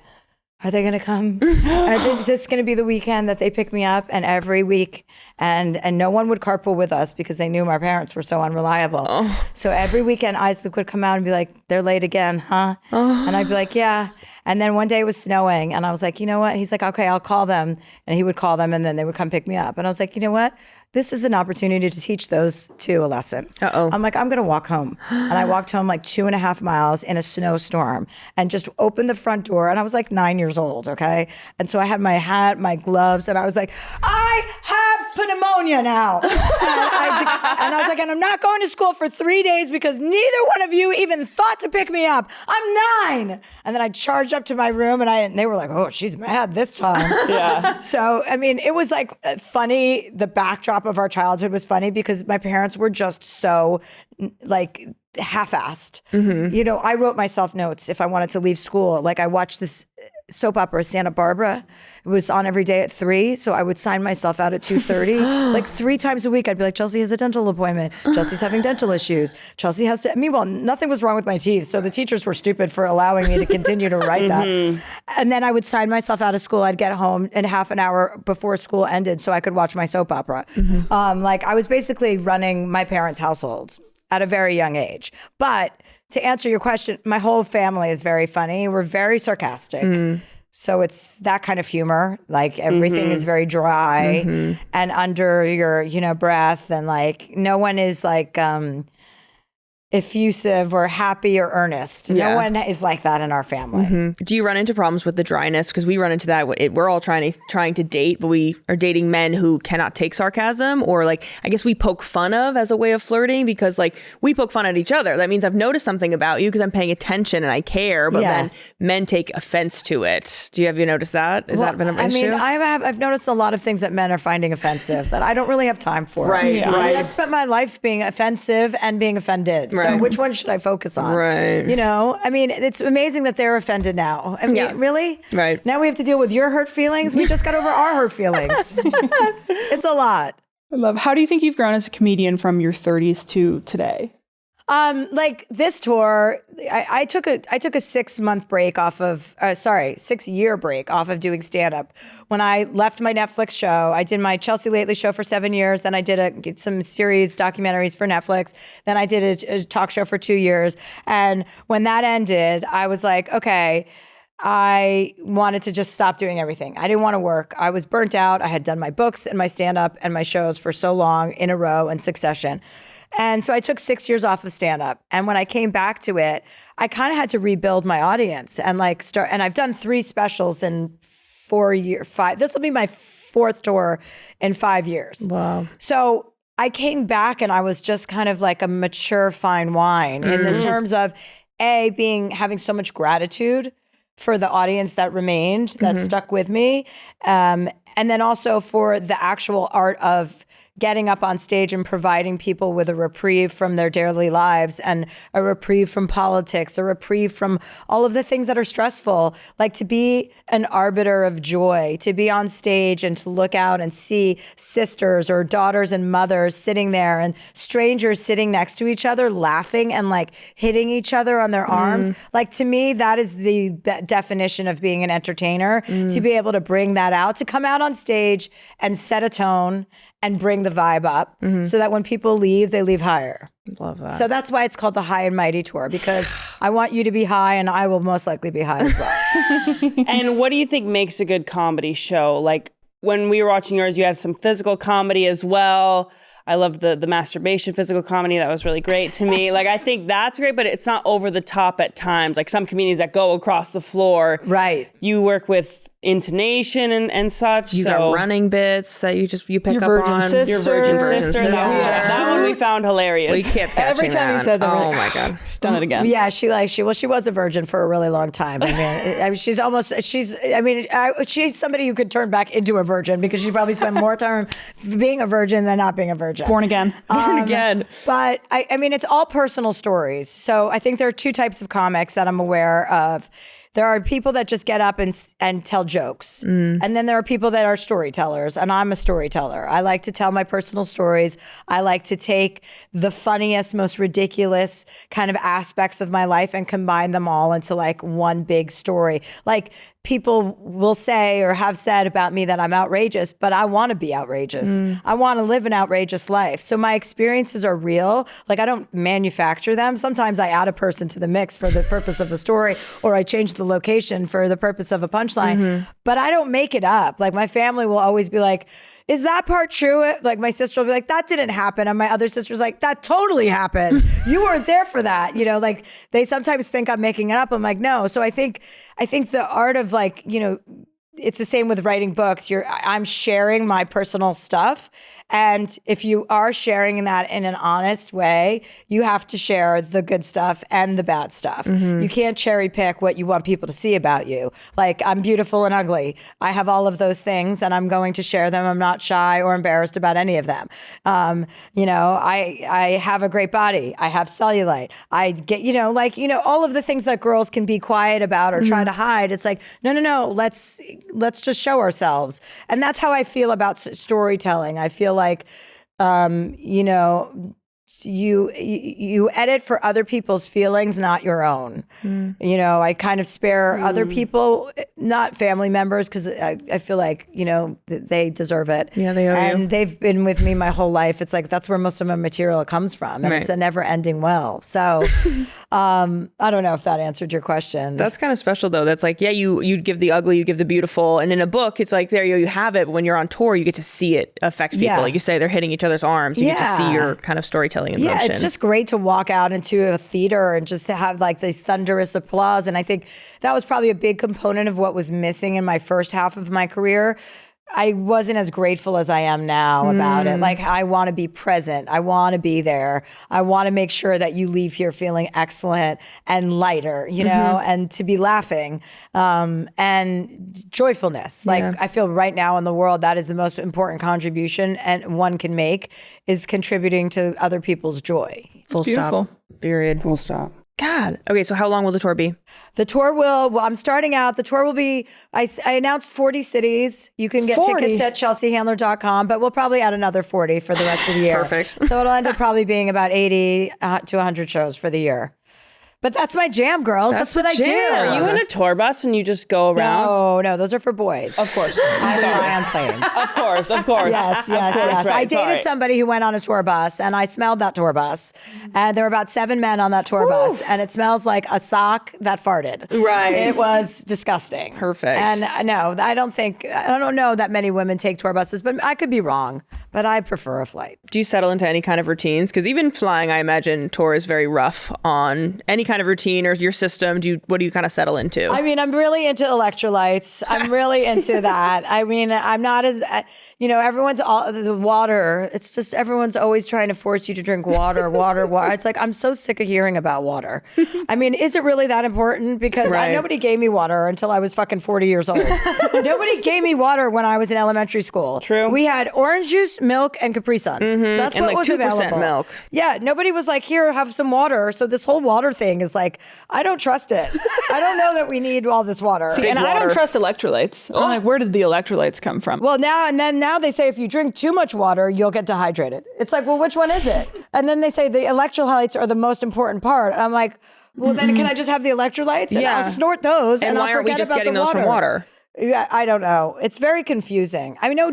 are they going to come? Is this going to be the weekend that they pick me up? And every week, and no one would carpool with us because they knew my parents were so unreliable. So every weekend, Isaac would come out and be like, they're late again, huh? And I'd be like, yeah. And then one day it was snowing, and I was like, you know what? He's like, okay, I'll call them. And he would call them, and then they would come pick me up. And I was like, you know what? This is an opportunity to teach those two a lesson. I'm like, I'm going to walk home. And I walked home like 2.5 miles in a snowstorm and just opened the front door. And I was like 9 years old, okay? And so I had my hat, my gloves, and I was like, I have pneumonia now. And I was like, and I'm not going to school for 3 days because neither one of you even thought to pick me up. I'm 9. And then I charged up to my room and they were like, oh, she's mad this time. Yeah. So, I mean, it was like funny. The backdrop of our childhood was funny because my parents were just so like half-assed. You know, I wrote myself notes if I wanted to leave school. Like I watched this soap opera, Santa Barbara. It was on every day at 3. So I would sign myself out at 2:30. Like 3 times a week, I'd be like, Chelsea has a dental appointment. Chelsea's having dental issues. Chelsea has to, meanwhile, nothing was wrong with my teeth. So the teachers were stupid for allowing me to continue to write that. And then I would sign myself out of school. I'd get home in half an hour before school ended so I could watch my soap opera. Like I was basically running my parents' households at a very young age. But to answer your question, my whole family is very funny. We're very sarcastic. So it's that kind of humor. Like everything is very dry and under your, you know, breath. And like no one is like effusive or happy or earnest. No one is like that in our family. Do you run into problems with the dryness? Because we run into that. We're all trying to date, but we are dating men who cannot take sarcasm, or like I guess we poke fun of as a way of flirting because like we poke fun at each other. That means I've noticed something about you because I'm paying attention and I care. But then men take offense to it. Have you noticed that? Has that been an issue? I mean, I've noticed a lot of things that men are finding offensive that I don't really have time for. Right. I mean, I've spent my life being offensive and being offended. So which one should I focus on? Right. You know, I mean, it's amazing that they're offended now. I mean, really? Right. Now we have to deal with your hurt feelings. We just got over our hurt feelings. It's a lot. I love. How do you think you've grown as a comedian from your 30s to today? Like this tour, I took a 6-month break off of, 6-year break off of doing stand-up. When I left my Netflix show, I did my Chelsea Lately show for 7 years. Then I did some series documentaries for Netflix. Then I did a talk show for 2 years. And when that ended, I was like, okay, I wanted to just stop doing everything. I didn't want to work. I was burnt out. I had done my books and my stand-up and my shows for so long in a row in succession. And so I took 6 years off of stand-up. And when I came back to it, I kind of had to rebuild my audience and like start. And I've done 3 specials in 4 years, 5. This will be my 4th tour in 5 years. Wow. So I came back and I was just kind of like a mature fine wine in the terms of having so much gratitude for the audience that remained, that stuck with me. And then also for the actual art of getting up on stage and providing people with a reprieve from their daily lives and a reprieve from politics, a reprieve from all of the things that are stressful, like to be an arbiter of joy, to be on stage and to look out and see sisters or daughters and mothers sitting there and strangers sitting next to each other, laughing and like hitting each other on their arms. Like to me, that is the definition of being an entertainer, to be able to bring that out, to come out on stage and set a tone and bring the vibe up so that when people leave, they leave higher. Love that. So that's why it's called the High and Mighty Tour, because I want you to be high and I will most likely be high as well. And what do you think makes a good comedy show? Like when we were watching yours, you had some physical comedy as well. I love the masturbation physical comedy. That was really great to me. Like, I think that's great, but it's not over the top at times. Like some comedians that go across the floor. Right. You work with intonation and such. You got running bits that you pick Your up virgin on. sister. Your virgin Virgin sister. sister. That one we found hilarious. We kept catching Every time that. you said that, Oh we're like, my God. she's done it again. Yeah, she was a virgin for a really long time. I mean, she's somebody who could turn back into a virgin because she probably spent more time being a virgin than not being a virgin. Born again. Born again. But I mean, it's all personal stories. So I think there are 2 types of comics that I'm aware of. There are people that just get up and tell jokes. And then there are people that are storytellers, and I'm a storyteller. I like to tell my personal stories. I like to take the funniest, most ridiculous kind of aspects of my life and combine them all into like one big story. Like people will say or have said about me that I'm outrageous, but I want to be outrageous. I want to live an outrageous life. So my experiences are real. Like I don't manufacture them. Sometimes I add a person to the mix for the purpose of a story, or I change the location for the purpose of a punchline, but I don't make it up. Like my family will always be like, is that part true? Like my sister will be like, that didn't happen. And my other sister's like, that totally happened. You weren't there for that. You know, like they sometimes think I'm making it up. I'm like, no. So I think the art of like, you know, it's the same with writing books. I'm sharing my personal stuff. And if you are sharing that in an honest way, you have to share the good stuff and the bad stuff. You can't cherry pick what you want people to see about you. Like, I'm beautiful and ugly. I have all of those things and I'm going to share them. I'm not shy or embarrassed about any of them. I have a great body. I have cellulite. I get, all of the things that girls can be quiet about or try to hide. It's like, no, let's just show ourselves. And that's how I feel about storytelling. I feel like, you edit for other people's feelings, not your own. I kind of spare other people, not family members, because I feel like, they deserve it. Yeah, they owe you. And they've been with me my whole life. It's like, that's where most of my material comes from. And Right. it's a never ending well. So I don't know if that answered your question. That's kind of special though. That's like, you'd give the ugly, you give the beautiful. And in a book, it's like, there you have it. But when you're on tour, you get to see it affect people. Yeah. Like you say, they're hitting each other's arms. You get to see your kind of storytelling in motion. Yeah, it's just great to walk out into a theater and just to have like this thunderous applause. And I think that was probably a big component of what was missing in my first half of my career. I wasn't as grateful as I am now about it. Like, I want to be present. I want to be there. I want to make sure that you leave here feeling excellent and lighter, and to be laughing and joyfulness. Like, I feel right now in the world, that is the most important contribution and one can make is contributing to other people's joy. Full beautiful. stop. Period. Full stop. God. Okay, so how long will the tour be? The tour I'm starting out. The tour will be, I announced 40 cities. You can get 40. tickets at chelseahandler.com, but we'll probably add another 40 for the rest of the year. Perfect. So it'll end up probably being about 80 to 100 shows for the year. But that's my jam, girls. That's what I do. Are you in a tour bus and you just go around? No, those are for boys. Of course. I fly on planes. Of course. Yes. Right, I dated sorry. somebody who went on a tour bus, and I smelled that tour bus. And there were about 7 men on that tour bus, and it smells like a sock that farted. Right. It was disgusting. Perfect. And no, I don't know that many women take tour buses, but I could be wrong. But I prefer a flight. Do you settle into any kind of routines? Because even flying, I imagine tour is very rough on any kind of routine or your system. What do you kind of settle into? I mean, I'm really into electrolytes. I'm really into that. I mean, I'm not as, everyone's the water. It's just everyone's always trying to force you to drink water. It's like, I'm so sick of hearing about water. I mean, is it really that important? Because nobody gave me water until I was fucking 40 years old. Nobody gave me water when I was in elementary school. True. We had orange juice, milk, and Capri Suns. That's And what like was 2% available. milk. Yeah, nobody was like, here, have some water. So this whole water thing is like, I don't trust it. I don't know that we need all this water. And I water. don't trust electrolytes. I'm like, where did the electrolytes come from? Well, now they say if you drink too much water, you'll get dehydrated. It's like, well, which one is it? And then they say the electrolytes are the most important part. And I'm like, well, then can I just have the electrolytes? And Yeah. I'll snort those. and I'll why aren't we forget just about getting the those from water? Yeah, I don't know. It's very confusing. I know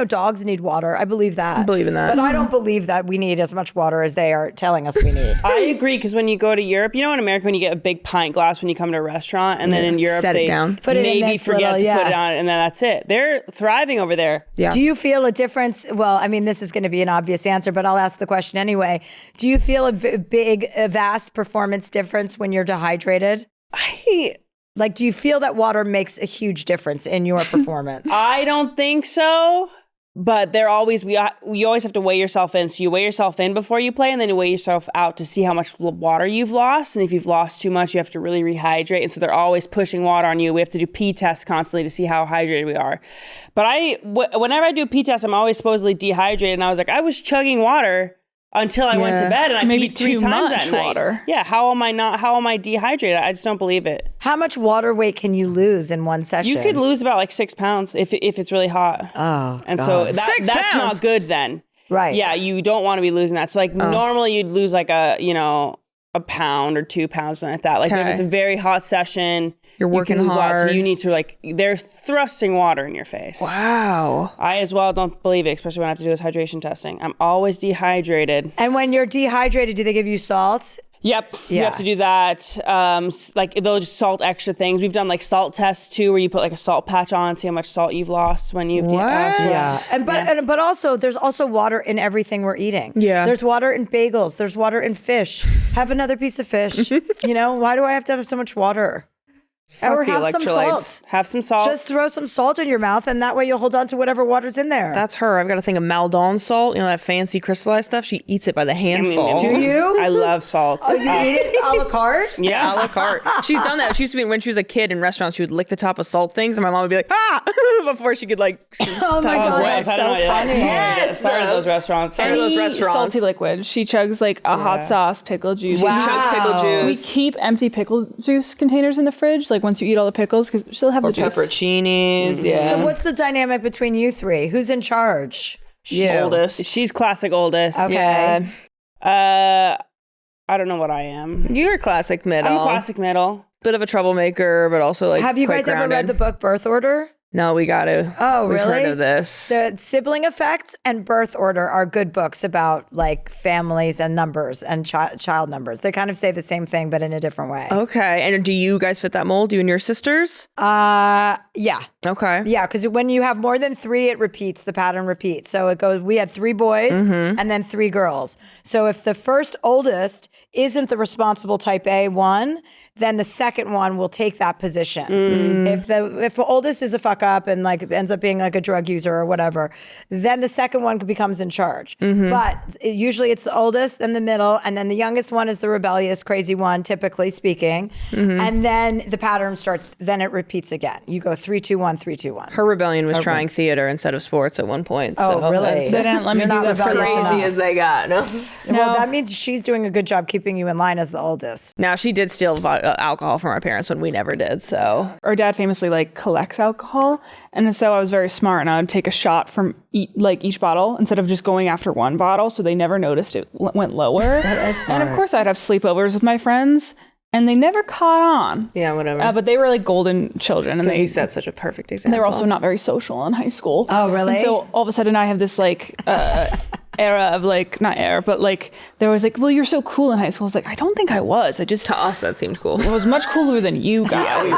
dogs need water. I believe that. I believe in that. But I don't believe that we need as much water as they are telling us we need. I agree, because when you go to Europe, in America, when you get a big pint glass when you come to a restaurant, and then in Europe, set it they down. Put it in maybe this forget little- to put yeah. it on, and then that's it. They're thriving over there. Yeah. Do you feel a difference? Well, I mean, this is going to be an obvious answer, but I'll ask the question anyway. Do you feel a vast performance difference when you're dehydrated? Like, do you feel that water makes a huge difference in your performance? I don't think so. But you always have to weigh yourself in. So you weigh yourself in before you play, and then you weigh yourself out to see how much water you've lost. And if you've lost too much, you have to really rehydrate. And so they're always pushing water on you. We have to do pee tests constantly to see how hydrated we are. But whenever I do pee tests, I'm always supposedly dehydrated. And I was like, I was chugging water until I went to bed, and I Maybe peed 3 too times much that night. water. Yeah, how am I dehydrated? I just don't believe it. How much water weight can you lose in one session? You could lose about like 6 pounds if it's really hot. Oh, And God. so 6 that's pounds? not good then. Right. Yeah, you don't want to be losing that. So like normally you'd lose like a pound or 2 pounds, something like that. Like if Okay. it's a very hot session, You're you working can lose a lot. So hard. you need to they're thrusting water in your face. Wow. I as well don't believe it, especially when I have to do this hydration testing. I'm always dehydrated. And when you're dehydrated, do they give you salt? Yep, you Yeah. have to do that. Like they'll just salt extra things. We've done like salt tests too, where you put like a salt patch on, see how much salt you've lost when you've What? Yeah. But also there's also water in everything we're eating. Yeah. There's water in bagels. There's water in fish. Have another piece of fish. Why do I have to have so much water? Or the have some electrolytes. salt. Have some salt. Just throw some salt in your mouth, and that way you'll hold on to whatever water's in there. That's her. I've got a thing of Maldon salt, that fancy crystallized stuff. She eats it by the handful. Do you? I love salt. You eat it a la carte? Yeah, a la carte. She's done that. She used to be, when she was a kid in restaurants, she would lick the top of salt things, and my mom would be like, before she could Oh my God, that's so funny. Yes. Sorry to those restaurants. Sorry to those restaurants. Salty liquid. She chugs like a hot sauce, pickle juice. Wow. She chugs pickle We juice. keep empty pickle juice containers in the fridge, like once you eat all the pickles, because she'll have the juice. Pepperoncinis. Yeah. So what's the dynamic between you three? Who's in charge? You. Oldest. She's classic oldest. Okay. I don't know what I am. You're classic middle. I'm classic middle. Bit of a troublemaker, but also like Have you quite guys ever read grounded. the book Birth Order? No, we got to. Oh, We've really? heard of this. The Sibling Effect and Birth Order are good books about like families and numbers and child numbers. They kind of say the same thing, but in a different way. Okay. And do you guys fit that mold? You and your sisters? Yeah. Okay. Yeah, because when you have more than three, it repeats. The pattern repeats. So it goes, we had 3 boys and then 3 girls. So if the first oldest isn't the responsible type A one, then the second one will take that position. If the oldest is a fuck up and like ends up being like a drug user or whatever, then the second one becomes in charge. But usually it's the oldest, then the middle, and then the youngest one is the rebellious, crazy one, typically speaking. And then the pattern starts, then it repeats again. You go 3-2-1, 3-2-1. Her rebellion was trying theater instead of sports at one point. So Oh, really? that's They didn't let me You're do not this rebellious crazy enough. as they got. No. Well, that means she's doing a good job keeping you in line as the oldest. Now, she did steal alcohol from our parents when we never did. So Our dad famously like collects alcohol, and so I was very smart, and I would take a shot from each bottle instead of just going after one bottle, so they never noticed it went lower. That is smart. And of course, I'd have sleepovers with my friends, and they never caught on. yeah, whatever. But they were like golden children, and Because they you set such a perfect example. they were also not very social in high school. Oh, really? And so all of a sudden, I have this like era of like, not era, but like there was like, well, you're so cool in high school. I was like, I don't think I was. I just To us, that seemed cool. I was much cooler than you guys.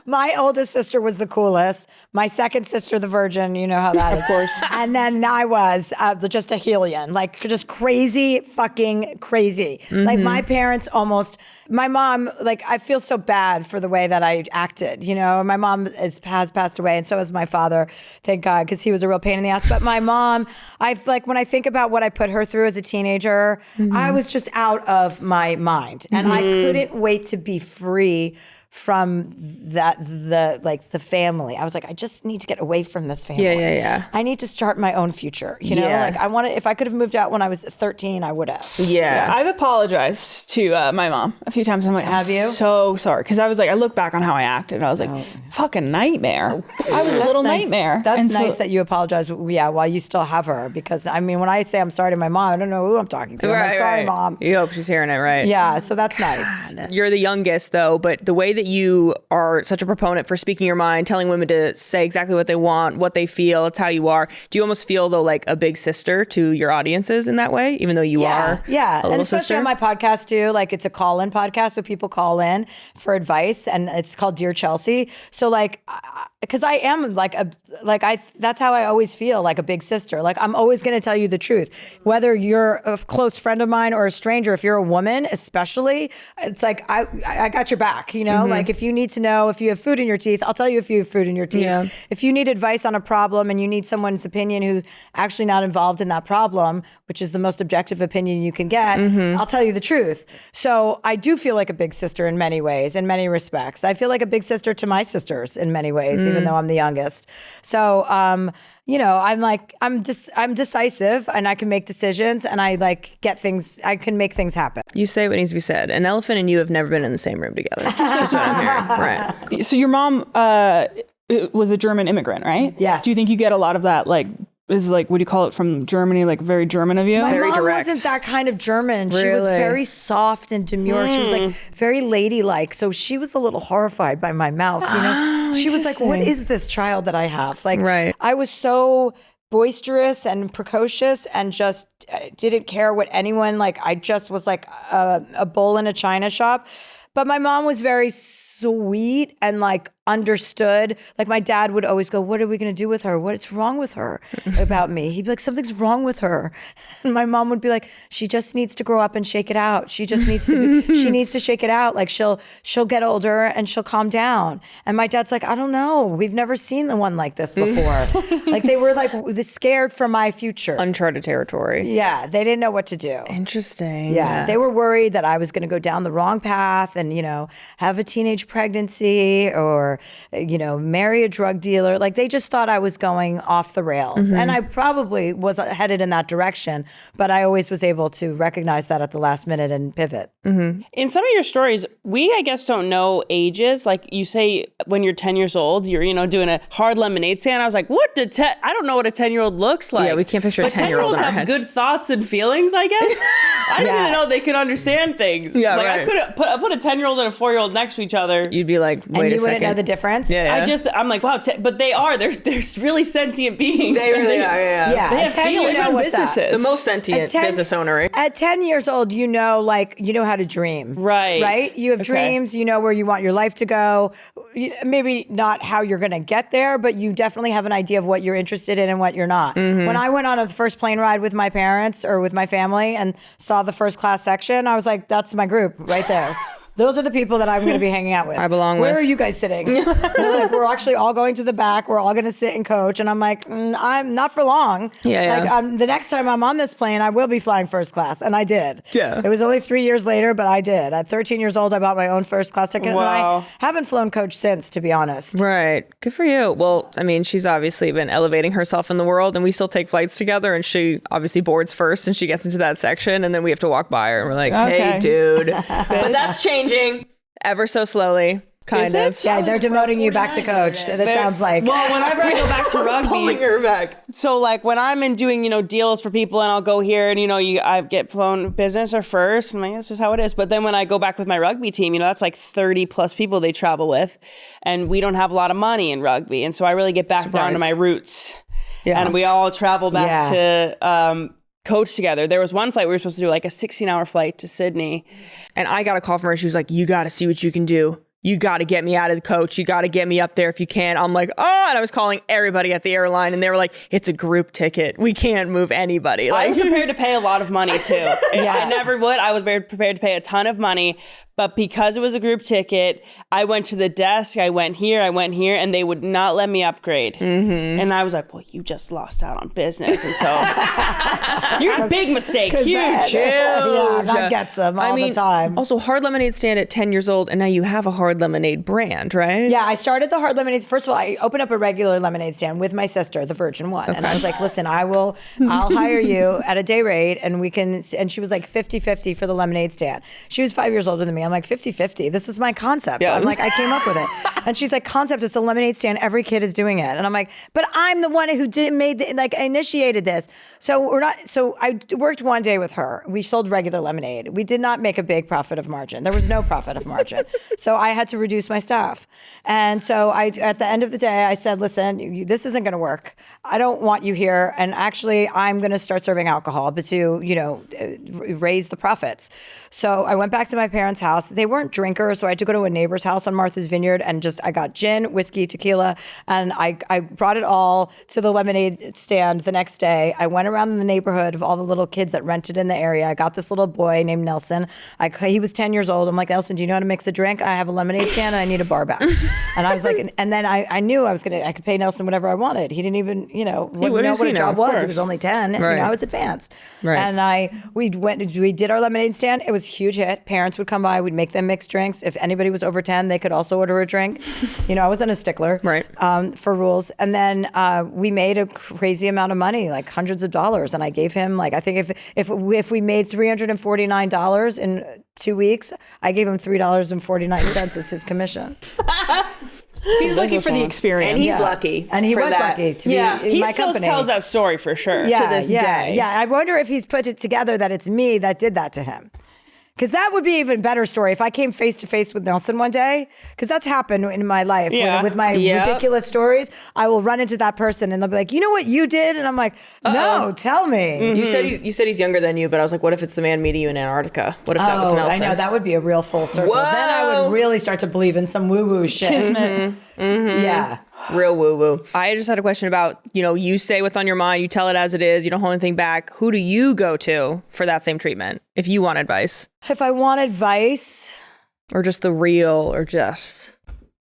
My oldest sister was the coolest. My second sister, the virgin, you know how that is. Of course. And then I was just a hellion, like just crazy, fucking crazy. Like my parents my mom, like I feel so bad for the way that I acted, you know. My mom has passed away and so has my father, thank God, because he was a real pain in the ass. But my mom, when I think about what I put her through as a teenager, I was just out of my mind. And I couldn't wait to be free from the family. I was like, I just need to get away from this family. Yeah. I need to start my own future. You know, Yeah. like if I could have moved out when I was 13, I would have. Yeah. I've apologized to my mom a few times. I'm like, Have you? so sorry. Because I was like, I look back on how I acted. And I was like, fucking nightmare. I was a little nightmare. That's And so- nice that you apologize. Yeah, while you still have her, because I mean, when I say I'm sorry to my mom, I don't know who I'm talking to. I'm like, sorry, Mom. You hope she's hearing it, right? Yeah, so that's nice. You're the youngest, though, but the way that you are such a proponent for speaking your mind, telling women to say exactly what they want, what they feel, it's how you are. Do you almost feel, though, like a big sister to your audiences in that way, even though you are Yeah, a little and especially sister? on my podcast too. Like it's a call-in podcast, so people call in for advice, and it's called Dear Chelsea. So like, because I am that's how I always feel, like a big sister. Like I'm always going to tell you the truth, whether you're a close friend of mine or a stranger. If you're a woman, especially, it's like I got your back. You know, like if you need to know if you have food in your teeth, I'll tell you if you have food in your teeth. Yeah. If you need advice on a problem and you need someone's opinion who's actually not involved in that problem, which is the most objective opinion you can get, I'll tell you the truth. So I do feel like a big sister in many ways, in many respects. I feel like a big sister to my sisters in many ways, even though I'm the youngest. So, you know, I'm decisive and I can make decisions and I I can make things happen. You say what needs to be said. An elephant and you have never been in the same room together. That's what I'm hearing. Right. So your mom was a German immigrant, right? Yes. Do you think you get a lot of that, like, is like, what do you call it, from Germany, like very German of you? My Very mom direct. wasn't that kind of German. She was Really? very soft and demure. She was like very ladylike. So she was a little horrified by my mouth. You know, she was like, "What is this child that I have?" Like, Right. I was so boisterous and precocious and just didn't care what anyone. Like, I just was like a bull in a china shop. But my mom was very sweet and like understood. Like my dad would always go, what are we going to do with her? What's wrong with her about me? He'd be like, something's wrong with her. And my mom would be like, she just needs to grow up and shake it out. She just needs to, she needs to shake it out. Like she'll get older and she'll calm down. And my dad's like, I don't know. We've never seen the one like this before. Like they were like scared for my future. Uncharted territory. Yeah. They didn't know what to do. Interesting. Yeah. They were worried that I was going to go down the wrong path and, have a teenage pregnancy or, marry a drug dealer. Like they just thought I was going off the rails. And I probably was headed in that direction, but I always was able to recognize that at the last minute and pivot. In some of your stories, we, I guess, don't know ages. Like you say when you're 10 years old, you're, doing a hard lemonade stand. I was like, I don't know what a 10year-old looks like. Yeah, we can't picture a 10-year-old in our have head. good thoughts and feelings, I guess. I didn't know they could understand things. Yeah, like right. I could put a 10-year-old and a 4-year-old next to each other. You'd be like, wait And a you wouldn't second. know the difference? Yeah. I'm like, wow, but they are. They're really sentient beings. They really are, yeah. Yeah. They At have 10, you feelings. know what's up. Businesses. The most sentient At 10 business owner, right? At 10 years old, you know how to dream. Right. Right? You have dreams, you know where you want your life to go. Maybe not how you're going to get there, but you definitely have an idea of what you're interested in and what you're not. When I went on a first plane ride with my parents or with my family and saw the first class section, I was like, that's my group right there. Those are the people that I'm going to be hanging out with. I belong Where with. are you guys sitting? They're like, we're actually all going to the back. We're all going to sit and coach. And I'm like, I'm not for long. Yeah. Like, the next time I'm on this plane, I will be flying first class. And I did. Yeah. It was only 3 years later, but I did. At 13 years old, I bought my own first class ticket. Wow. And I haven't flown coach since, to be honest. Right. Good for you. Well, I mean, she's obviously been elevating herself in the world, and we still take flights together, and she obviously boards first and she gets into that section, and then we have to walk by her and we're like, hey, Okay. dude. But that's changing ever so slowly, kind Is of. it? Yeah, they're demoting you back to coach. That sounds like. Well, whenever I go back to Pulling rugby, her back. so like when I'm in doing, deals for people and I'll go here and, I get flown business or first. And I'm like, that's just how it is. But then when I go back with my rugby team, that's like 30 plus people they travel with. And we don't have a lot of money in rugby. And so I really get back down to my roots. Yeah. And we all travel back to coach together. There was one flight we were supposed to do like a 16-hour flight to Sydney. And I got a call from her. She was like, you got to see what you can do. You got to get me out of the coach. You got to get me up there if you can. I'm like, oh, and I was calling everybody at the airline and they were like, it's a group ticket. We can't move anybody. I Like, was prepared to pay a lot of money too. I never would. I was prepared to pay a ton of money. But because it was a group ticket, I went to the desk, I went here, and they would not let me upgrade. And I was like, well, you just lost out on business. And so, you're a big mistake. Huge. Yeah, that gets them all the time. Also, hard lemonade stand at 10 years old, and now you have a hard lemonade brand, right? Yeah, I started the hard lemonades. First of all, I opened up a regular lemonade stand with my sister, the virgin one. And I was like, listen, I'll hire you at a day rate and we can, and she was like 50-50 for the lemonade stand. She was 5 years older than me. I'm like, 50-50. This is my concept. Yeah. I'm like, I came up with it. And she's like, concept, it's a lemonade stand. Every kid is doing it. And I'm like, but I'm the one who initiated this. So I worked one day with her. We sold regular lemonade. We did not make a big profit of margin. There was no profit of margin. So I had to reduce my staff. And so at the end of the day, I said, listen, this isn't going to work. I don't want you here. And actually, I'm going to start serving alcohol, but to, raise the profits. So I went back to my parents' house. They weren't drinkers, so I had to go to a neighbor's house on Martha's Vineyard and I got gin, whiskey, tequila, and I brought it all to the lemonade stand the next day. I went around in the neighborhood of all the little kids that rented in the area. I got this little boy named Nelson. He was 10 years old. I'm like, Nelson, do you know how to mix a drink? I have a lemonade stand and I need a bar back. And I was like, and then I knew I could pay Nelson whatever I wanted. He didn't even, wouldn't know what a job was. He was only 10. Right. I was advanced. Right. And we did our lemonade stand. It was a huge hit. Parents would come by. We'd make them mix drinks. If anybody was over 10, they could also order a drink. I wasn't a stickler for rules. And then we made a crazy amount of money, like hundreds of dollars. And I gave him I think if we made $349 in 2 weeks, I gave him $3.49 as his commission. He's looking for the experience. And he's lucky. And he for was that. lucky to be in He my still company. tells that story for sure. Yeah, to this yeah, day. Yeah, I wonder if he's put it together that it's me that did that to him. Because that would be an even better story if I came face to face with Nelson one day, because that's happened in my life. Yeah. With my ridiculous stories, I will run into that person and they'll be like, you know what you did? And I'm like, no, tell me. You said he's younger than you, but I was like, what if it's the man meeting you in Antarctica? What if that was Nelson? I know, that would be a real full circle. Whoa. Then I would really start to believe in some woo-woo shit. Kismet. Yeah. Real woo-woo. I just had a question about, you say what's on your mind, you tell it as it is, you don't hold anything back. Who do you go to for that same treatment if you want advice? If I want advice, Or just the real, or just...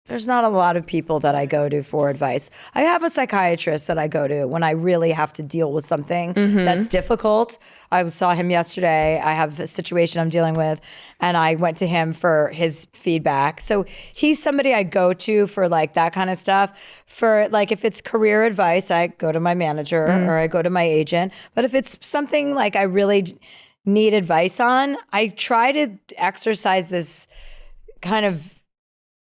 there's not a lot of people that I go to for advice. I have a psychiatrist that I go to when I really have to deal with something that's difficult. I saw him yesterday. I have a situation I'm dealing with, and I went to him for his feedback. So he's somebody I go to for like that kind of stuff. For like if it's career advice, I go to my manager or I go to my agent. But if it's something like I really need advice on, I try to exercise this kind of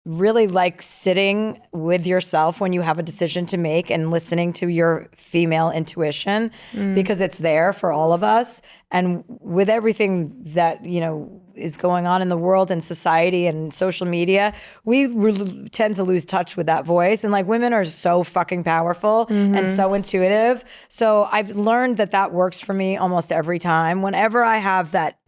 really like sitting with yourself when you have a decision to make and listening to your female intuition, because it's there for all of us. And with everything that, is going on in the world and society and social media, we tend to lose touch with that voice. And like women are so fucking powerful and so intuitive. So I've learned that works for me almost every time. Whenever I have that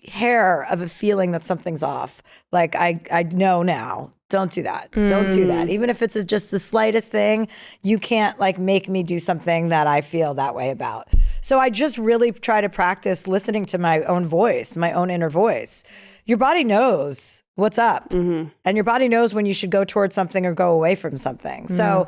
hair of a feeling that something's off, like I know now, don't do that. Don't do that. Even if it's just the slightest thing, you can't like make me do something that I feel that way about. So I just really try to practice listening to my own voice, my own inner voice. Your body knows what's up, and your body knows when you should go towards something or go away from something. So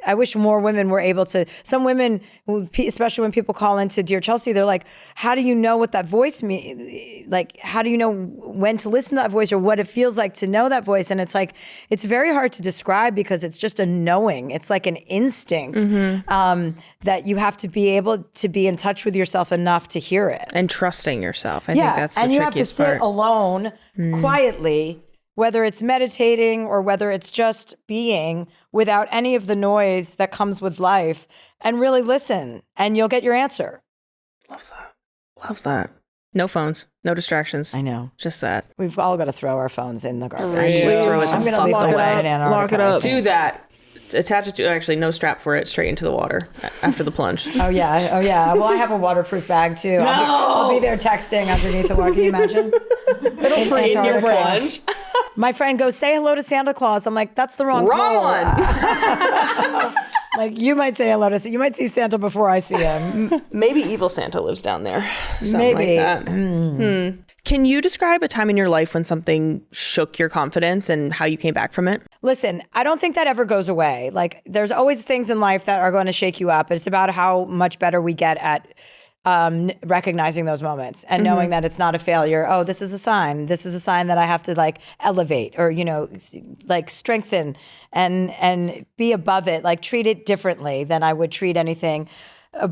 I wish more women were able to. Some women, especially when people call into Dear Chelsea, they're like, how do you know what that voice means? Like, how do you know when to listen to that voice or what it feels like to know that voice? And it's like, it's very hard to describe because it's just a knowing. It's like an instinct that you have to be able to be in touch with yourself enough to hear it. And trusting yourself. I think that's the and you have to trickiest sit part. alone quietly, whether it's meditating or whether it's just being without any of the noise that comes with life, and really listen, and you'll get your answer. Love that. No phones, no distractions. I know. Just that. We've all got to throw our phones in the garbage. Really? Throw it the I'm going to fuck leave my away. phone in Antarctica. Lock it up. Do that. Attach it to, actually, no strap for it, straight into the water after the plunge. Oh yeah. Well, I have a waterproof bag too. I'll be there texting underneath the water. Can you imagine? It'll freeze your plunge. My friend goes, say hello to Santa Claus. I'm like, that's the wrong Wrong pole. one. Like, you might say hello to, you might see Santa before I see him. Maybe evil Santa lives down there. Something Maybe. like that. Can you describe a time in your life when something shook your confidence and how you came back from it? Listen, I don't think that ever goes away. Like, there's always things in life that are going to shake you up. It's about how much better we get at recognizing those moments and knowing that it's not a failure. Oh, this is a sign. This is a sign that I have to like elevate or, like strengthen and be above it, like treat it differently than I would treat anything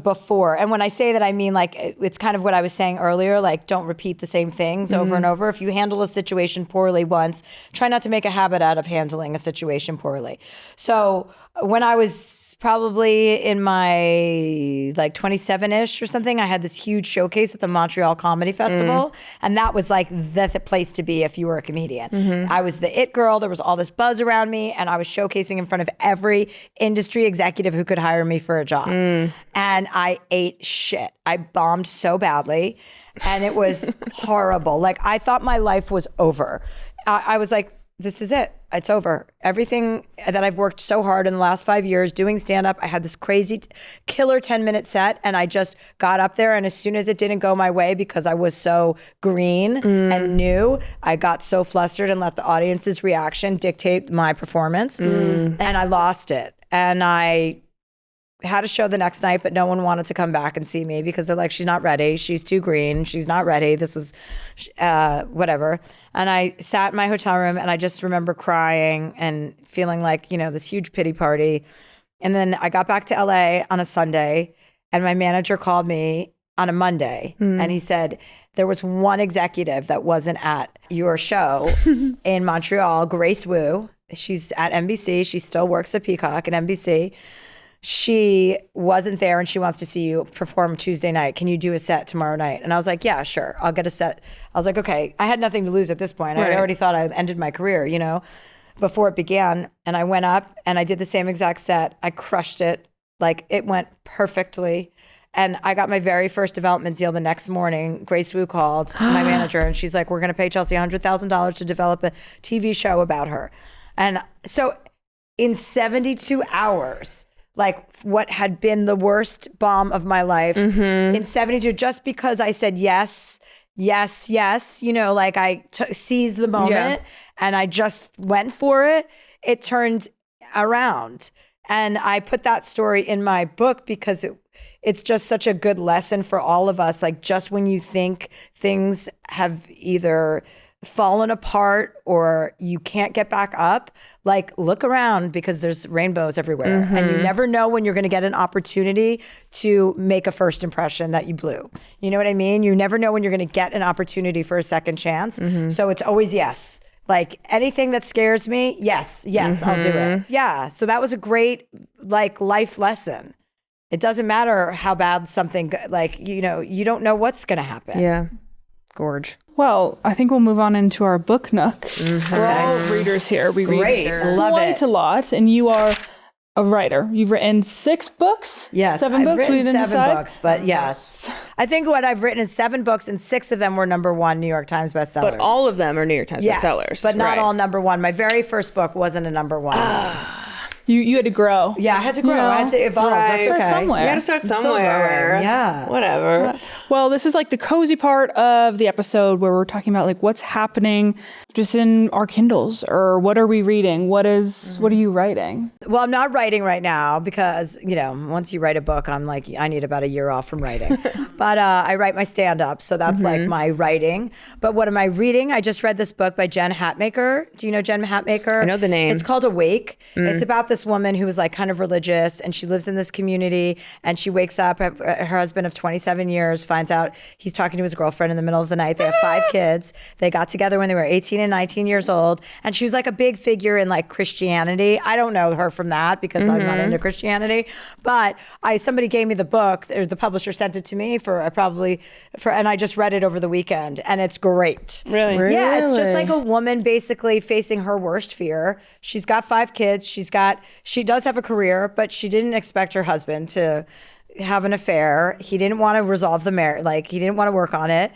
before. And when I say that, I mean like it's kind of what I was saying earlier, like don't repeat the same things over and over. If you handle a situation poorly once, try not to make a habit out of handling a situation poorly. So when I was probably in my like 27-ish or something, I had this huge showcase at the Montreal Comedy Festival. And that was like the place to be if you were a comedian. I was the it girl. There was all this buzz around me. And I was showcasing in front of every industry executive who could hire me for a job. And I ate shit. I bombed so badly. And it was horrible. Like I thought my life was over. I was like, this is it. It's over. Everything that I've worked so hard in the last 5 years doing stand-up, I had this crazy killer 10-minute set and I just got up there, and as soon as it didn't go my way because I was so green and new, I got so flustered and let the audience's reaction dictate my performance and I lost it. And I had a show the next night, but no one wanted to come back and see me because they're like, she's not ready. She's too green. She's not ready. This was whatever. And I sat in my hotel room and I just remember crying and feeling like, this huge pity party. And then I got back to LA on a Sunday and my manager called me on a Monday and he said, there was one executive that wasn't at your show in Montreal, Grace Wu. She's at NBC. She still works at Peacock and NBC. she wasn't there and she wants to see you perform Tuesday night. Can you do a set tomorrow night? And I was like, yeah, sure. I'll get a set. I was like, okay. I had nothing to lose at this point. I already thought I ended my career, before it began. And I went up and I did the same exact set. I crushed it. Like, it went perfectly. And I got my very first development deal the next morning. Grace Wu called, my manager, and she's like, we're going to pay Chelsea $100,000 to develop a TV show about her. And so in 72 hours, like what had been the worst bomb of my life, in 72, just because I said yes, like I seized the moment and I just went for it, it turned around. And I put that story in my book because it's just such a good lesson for all of us. Like, just when you think things have either fallen apart or you can't get back up, like, look around, because there's rainbows everywhere. And you never know when you're going to get an opportunity to make a first impression that you blew. You know what I mean? You never know when you're going to get an opportunity for a second chance. So it's always yes. Like, anything that scares me, yes, I'll do it. Yeah. So that was a great, like, life lesson. It doesn't matter how bad something, like, you don't know what's going to happen. Yeah. Gorge. Well, I think we'll move on into our Book Nook. We're all readers here. We Great. read Love quite it. a lot, and you are a writer. You've written 6 books? Yes, 7 I've books? written We didn't 7 decide? books, but yes. I think what I've written is 7 books, and 6 of them were #1 New York Times bestsellers. But all of them are New York Times bestsellers. But not Right. all #1. My very first book wasn't a #1. You had to grow. Yeah, I had to grow. I had to evolve. That's Start okay. somewhere. You got to start Still somewhere. growing. Yeah. Whatever. Well, this is like the cozy part of the episode where we're talking about like what's happening just in our Kindles, or what are we reading? What are you writing? Well, I'm not writing right now because, once you write a book, I'm like, I need about a year off from writing. But I write my stand-up, so that's like my writing. But what am I reading? I just read this book by Jen Hatmaker. Do you know Jen Hatmaker? I know the name. It's called Awake. It's about this woman who was like kind of religious, and she lives in this community, and she wakes up, her husband of 27 years finds out he's talking to his girlfriend in the middle of the night. They have 5 kids. They got together when they were 18 and 19 years old, and she was like a big figure in like Christianity. I don't know her from that because I'm not into Christianity, but somebody gave me the book, or the publisher sent it to me and I just read it over the weekend, and it's great. Really? Yeah, it's just like a woman basically facing her worst fear. She's got 5 kids. She does have a career, but she didn't expect her husband to have an affair. He didn't want to resolve the marriage. Like, he didn't want to work on it.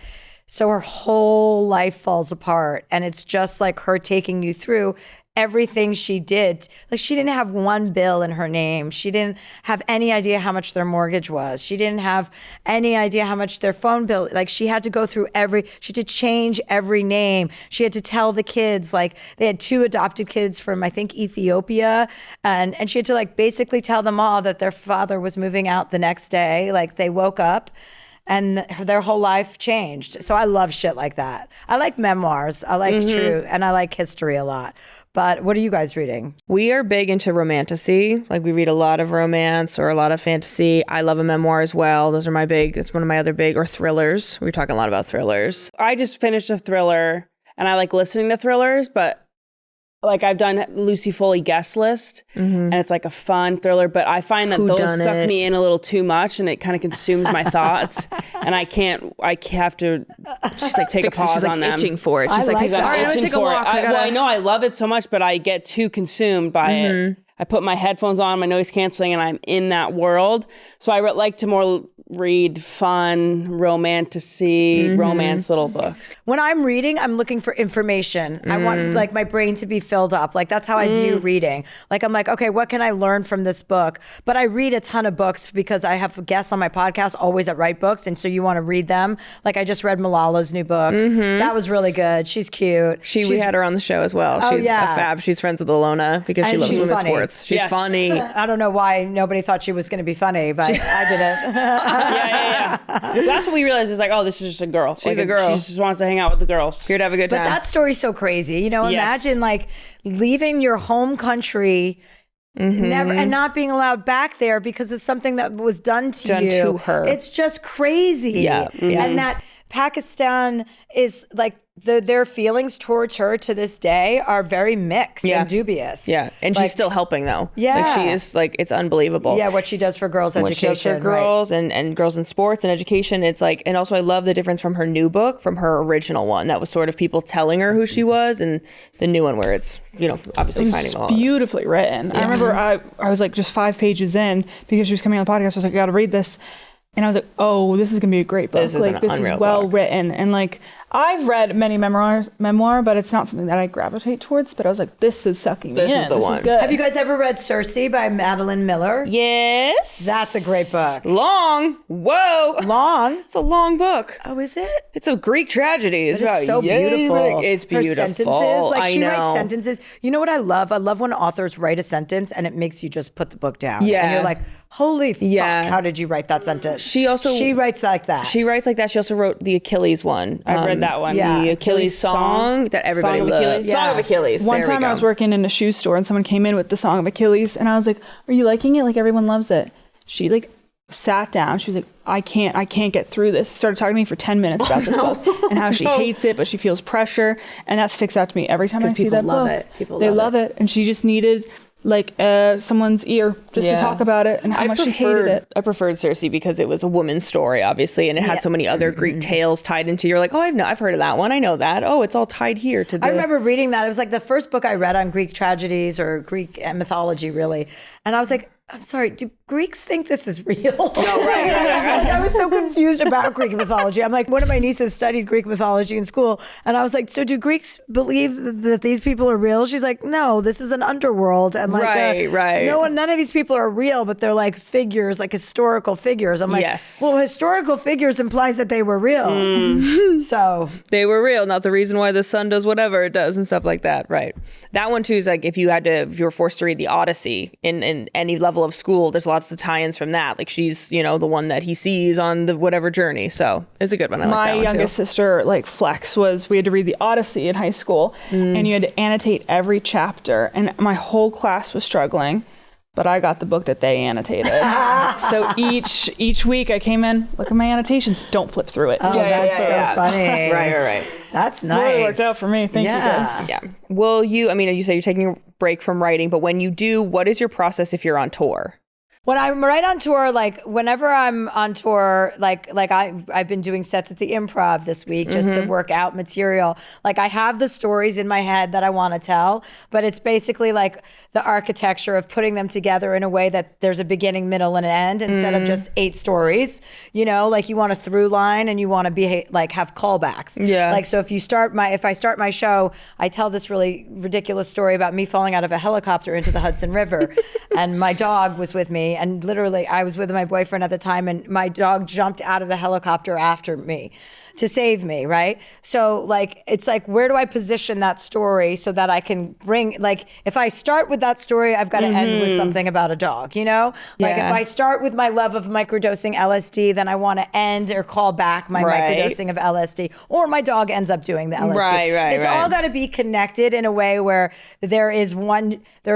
So her whole life falls apart. And it's just like her taking you through everything she did. Like, she didn't have one bill in her name. She didn't have any idea how much their mortgage was. She didn't have any idea how much their phone bill. Like, she had to go through she had to change every name. She had to tell the kids, like, they had 2 adopted kids from, I think, Ethiopia. And she had to like basically tell them all that their father was moving out the next day. Like, they woke up and their whole life changed. So I love shit like that. I like memoirs. I like true, and I like history a lot. But what are you guys reading? We are big into romantasy. Like, we read a lot of romance or a lot of fantasy. I love a memoir as well. That's one of my other big, or thrillers. We're talking a lot about thrillers. I just finished a thriller, and I like listening to thrillers, but like, I've done Lucy Foley Guest List, and it's like a fun thriller, but I find that those suck me in a little too much, and it kind of consumes my thoughts, and I have to just like take a pause on them. She's itching for it. She's I like, like that. I'm itching take a for walk. it. I know I love it so much, but I get too consumed by it. I put my headphones on, my noise canceling, and I'm in that world. So I like to more read fun, romantasy, romance little books. When I'm reading, I'm looking for information. I want like my brain to be filled up. Like, that's how I view reading. Like, I'm like, okay, what can I learn from this book? But I read a ton of books because I have guests on my podcast always that write books, and so you want to read them. Like, I just read Malala's new book. That was really good. She's cute. We had her on the show as well. She's a fab. She's friends with Alona because she And loves she's women's funny. sports. She's funny. I don't know why nobody thought she was going to be funny, but I did it. Yeah. That's what we realized, is like, oh, this is just a girl. She's a girl. She just wants to hang out with the girls. Here to have a good time. But that story's so crazy. Yes. Imagine like leaving your home country never and not being allowed back there because of something that was done to you. To her. It's just crazy. Yeah. And that Pakistan is like their feelings towards her to this day are very mixed and dubious. Yeah, and she's still helping though. Yeah, like she is like it's unbelievable. Yeah, what she does for girls' what education, she does for girls and girls in sports and education. It's like, and also I love the difference from her new book from her original one that was sort of people telling her who she was, and the new one where it's obviously finding them all. Beautifully written. I remember I was like just 5 pages in because she was coming on the podcast. I was like, I got to read this. And I was like, oh, this is going to be a great book. This is an unreal is well book. written. And like, I've read many memoir, but it's not something that I gravitate towards. But I was like, this is sucking me in. This is the one. Good. Have you guys ever read Circe by Madeline Miller? Yes. That's a great book. Long. Whoa. Long? It's a long book. Oh, is it? It's a Greek tragedy. It's It's so beautiful. It's beautiful. Her sentences, like she know. writes sentences. You know what I love? I love when authors write a sentence and it makes you just put the book down. Yeah. And you're like, holy fuck, how did you write that sentence? She writes like that. She writes like that. She also wrote the Achilles one. I've read that one. yeah. The Achilles song that everybody Song of loves. Achilles? Song Yeah. of Achilles. One There we time I go. was working in a shoe store and someone came in with the Song of Achilles and I was like, are you liking it? Like everyone loves it. She like sat down. She was like, I can't get through this. Started talking to me for 10 minutes about this book and how she hates it, but she feels pressure. And that sticks out to me every time I see people that love book. it. People they love love it. And she just needed like someone's ear just to talk about it and how much she hated it. I preferred Circe because it was a woman's story, obviously, and it had so many other Greek tales tied into. You're like, oh, I've heard of that one. I know that. Oh, it's all tied here to the. I remember reading that. It was like the first book I read on Greek tragedies or Greek mythology, really. And I was like, I'm sorry, do Greeks think this is real? No, right. I was so confused about Greek mythology. I'm like, one of my nieces studied Greek mythology in school. And I was like, so do Greeks believe that these people are real? She's like, no, this is an underworld. And like, Right. none of these people are real, but they're like figures, like historical figures. I'm like, Yes. well, historical figures implies that they were real. So They were real, not the reason why the sun does whatever it does and stuff like that. Right. That one too is like if you were forced to read the Odyssey in any level of school, there's lots of tie-ins from that. Like she's, the one that he sees on the whatever journey. So it's a good one. I like that My one youngest too. sister, like Flex, we had to read the Odyssey in high school and you had to annotate every chapter. And my whole class was struggling, but I got the book that they annotated. So each week I came in, look at my annotations, don't flip through it. oh, that's so funny. Right. That's nice. Really worked out for me. Thank you guys. Yeah. Will you, you say you're taking a break from writing, but when you do, what is your process if you're on tour? When I'm right on tour, like whenever I'm on tour, like I've been doing sets at the Improv this week just to work out material. Like I have the stories in my head that I want to tell, but it's basically like the architecture of putting them together in a way that there's a beginning, middle, and an end instead of just 8 stories. Like you want a through line and you want to be like have callbacks. Yeah. Like so if I start my show, I tell this really ridiculous story about me falling out of a helicopter into the Hudson River, and my dog was with me. And literally, I was with my boyfriend at the time, and my dog jumped out of the helicopter after me to save me, right? So, like, it's like, where do I position that story so that I can bring, like, if I start with that story, I've got to end with something about a dog, Like, Yeah. if I start with my love of microdosing LSD, then I want to end or call back my Right. microdosing of LSD, or my dog ends up doing the LSD. Right, It's all got to be connected in a way where there's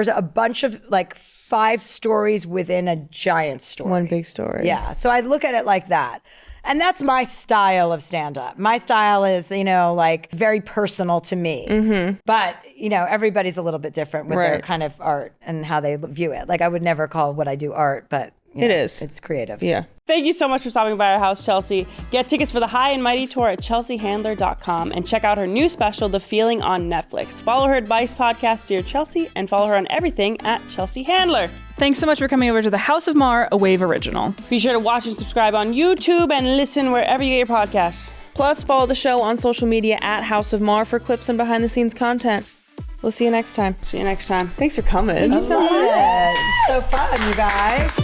a bunch of, like, 5 stories within a giant story. One big story. Yeah. So I look at it like that. And that's my style of stand-up. My style is, like very personal to me. Mm-hmm. But, everybody's a little bit different with their Right. kind of art and how they view it. Like I would never call what I do art, but It is. It's creative. Yeah. Thank you so much for stopping by our house, Chelsea. Get tickets for the High and Mighty tour at chelseahandler.com and check out her new special, The Feeling, on Netflix. Follow her advice podcast, Dear Chelsea, and follow her on everything at Chelsea Handler. Thanks so much for coming over to the House of Maher, a Wave original. Be sure to watch and subscribe on YouTube and listen wherever you get your podcasts. Plus, follow the show on social media at House of Maher for clips and behind-the-scenes content. We'll see you next time. See you next time. Thanks for coming. It's so fun, you guys.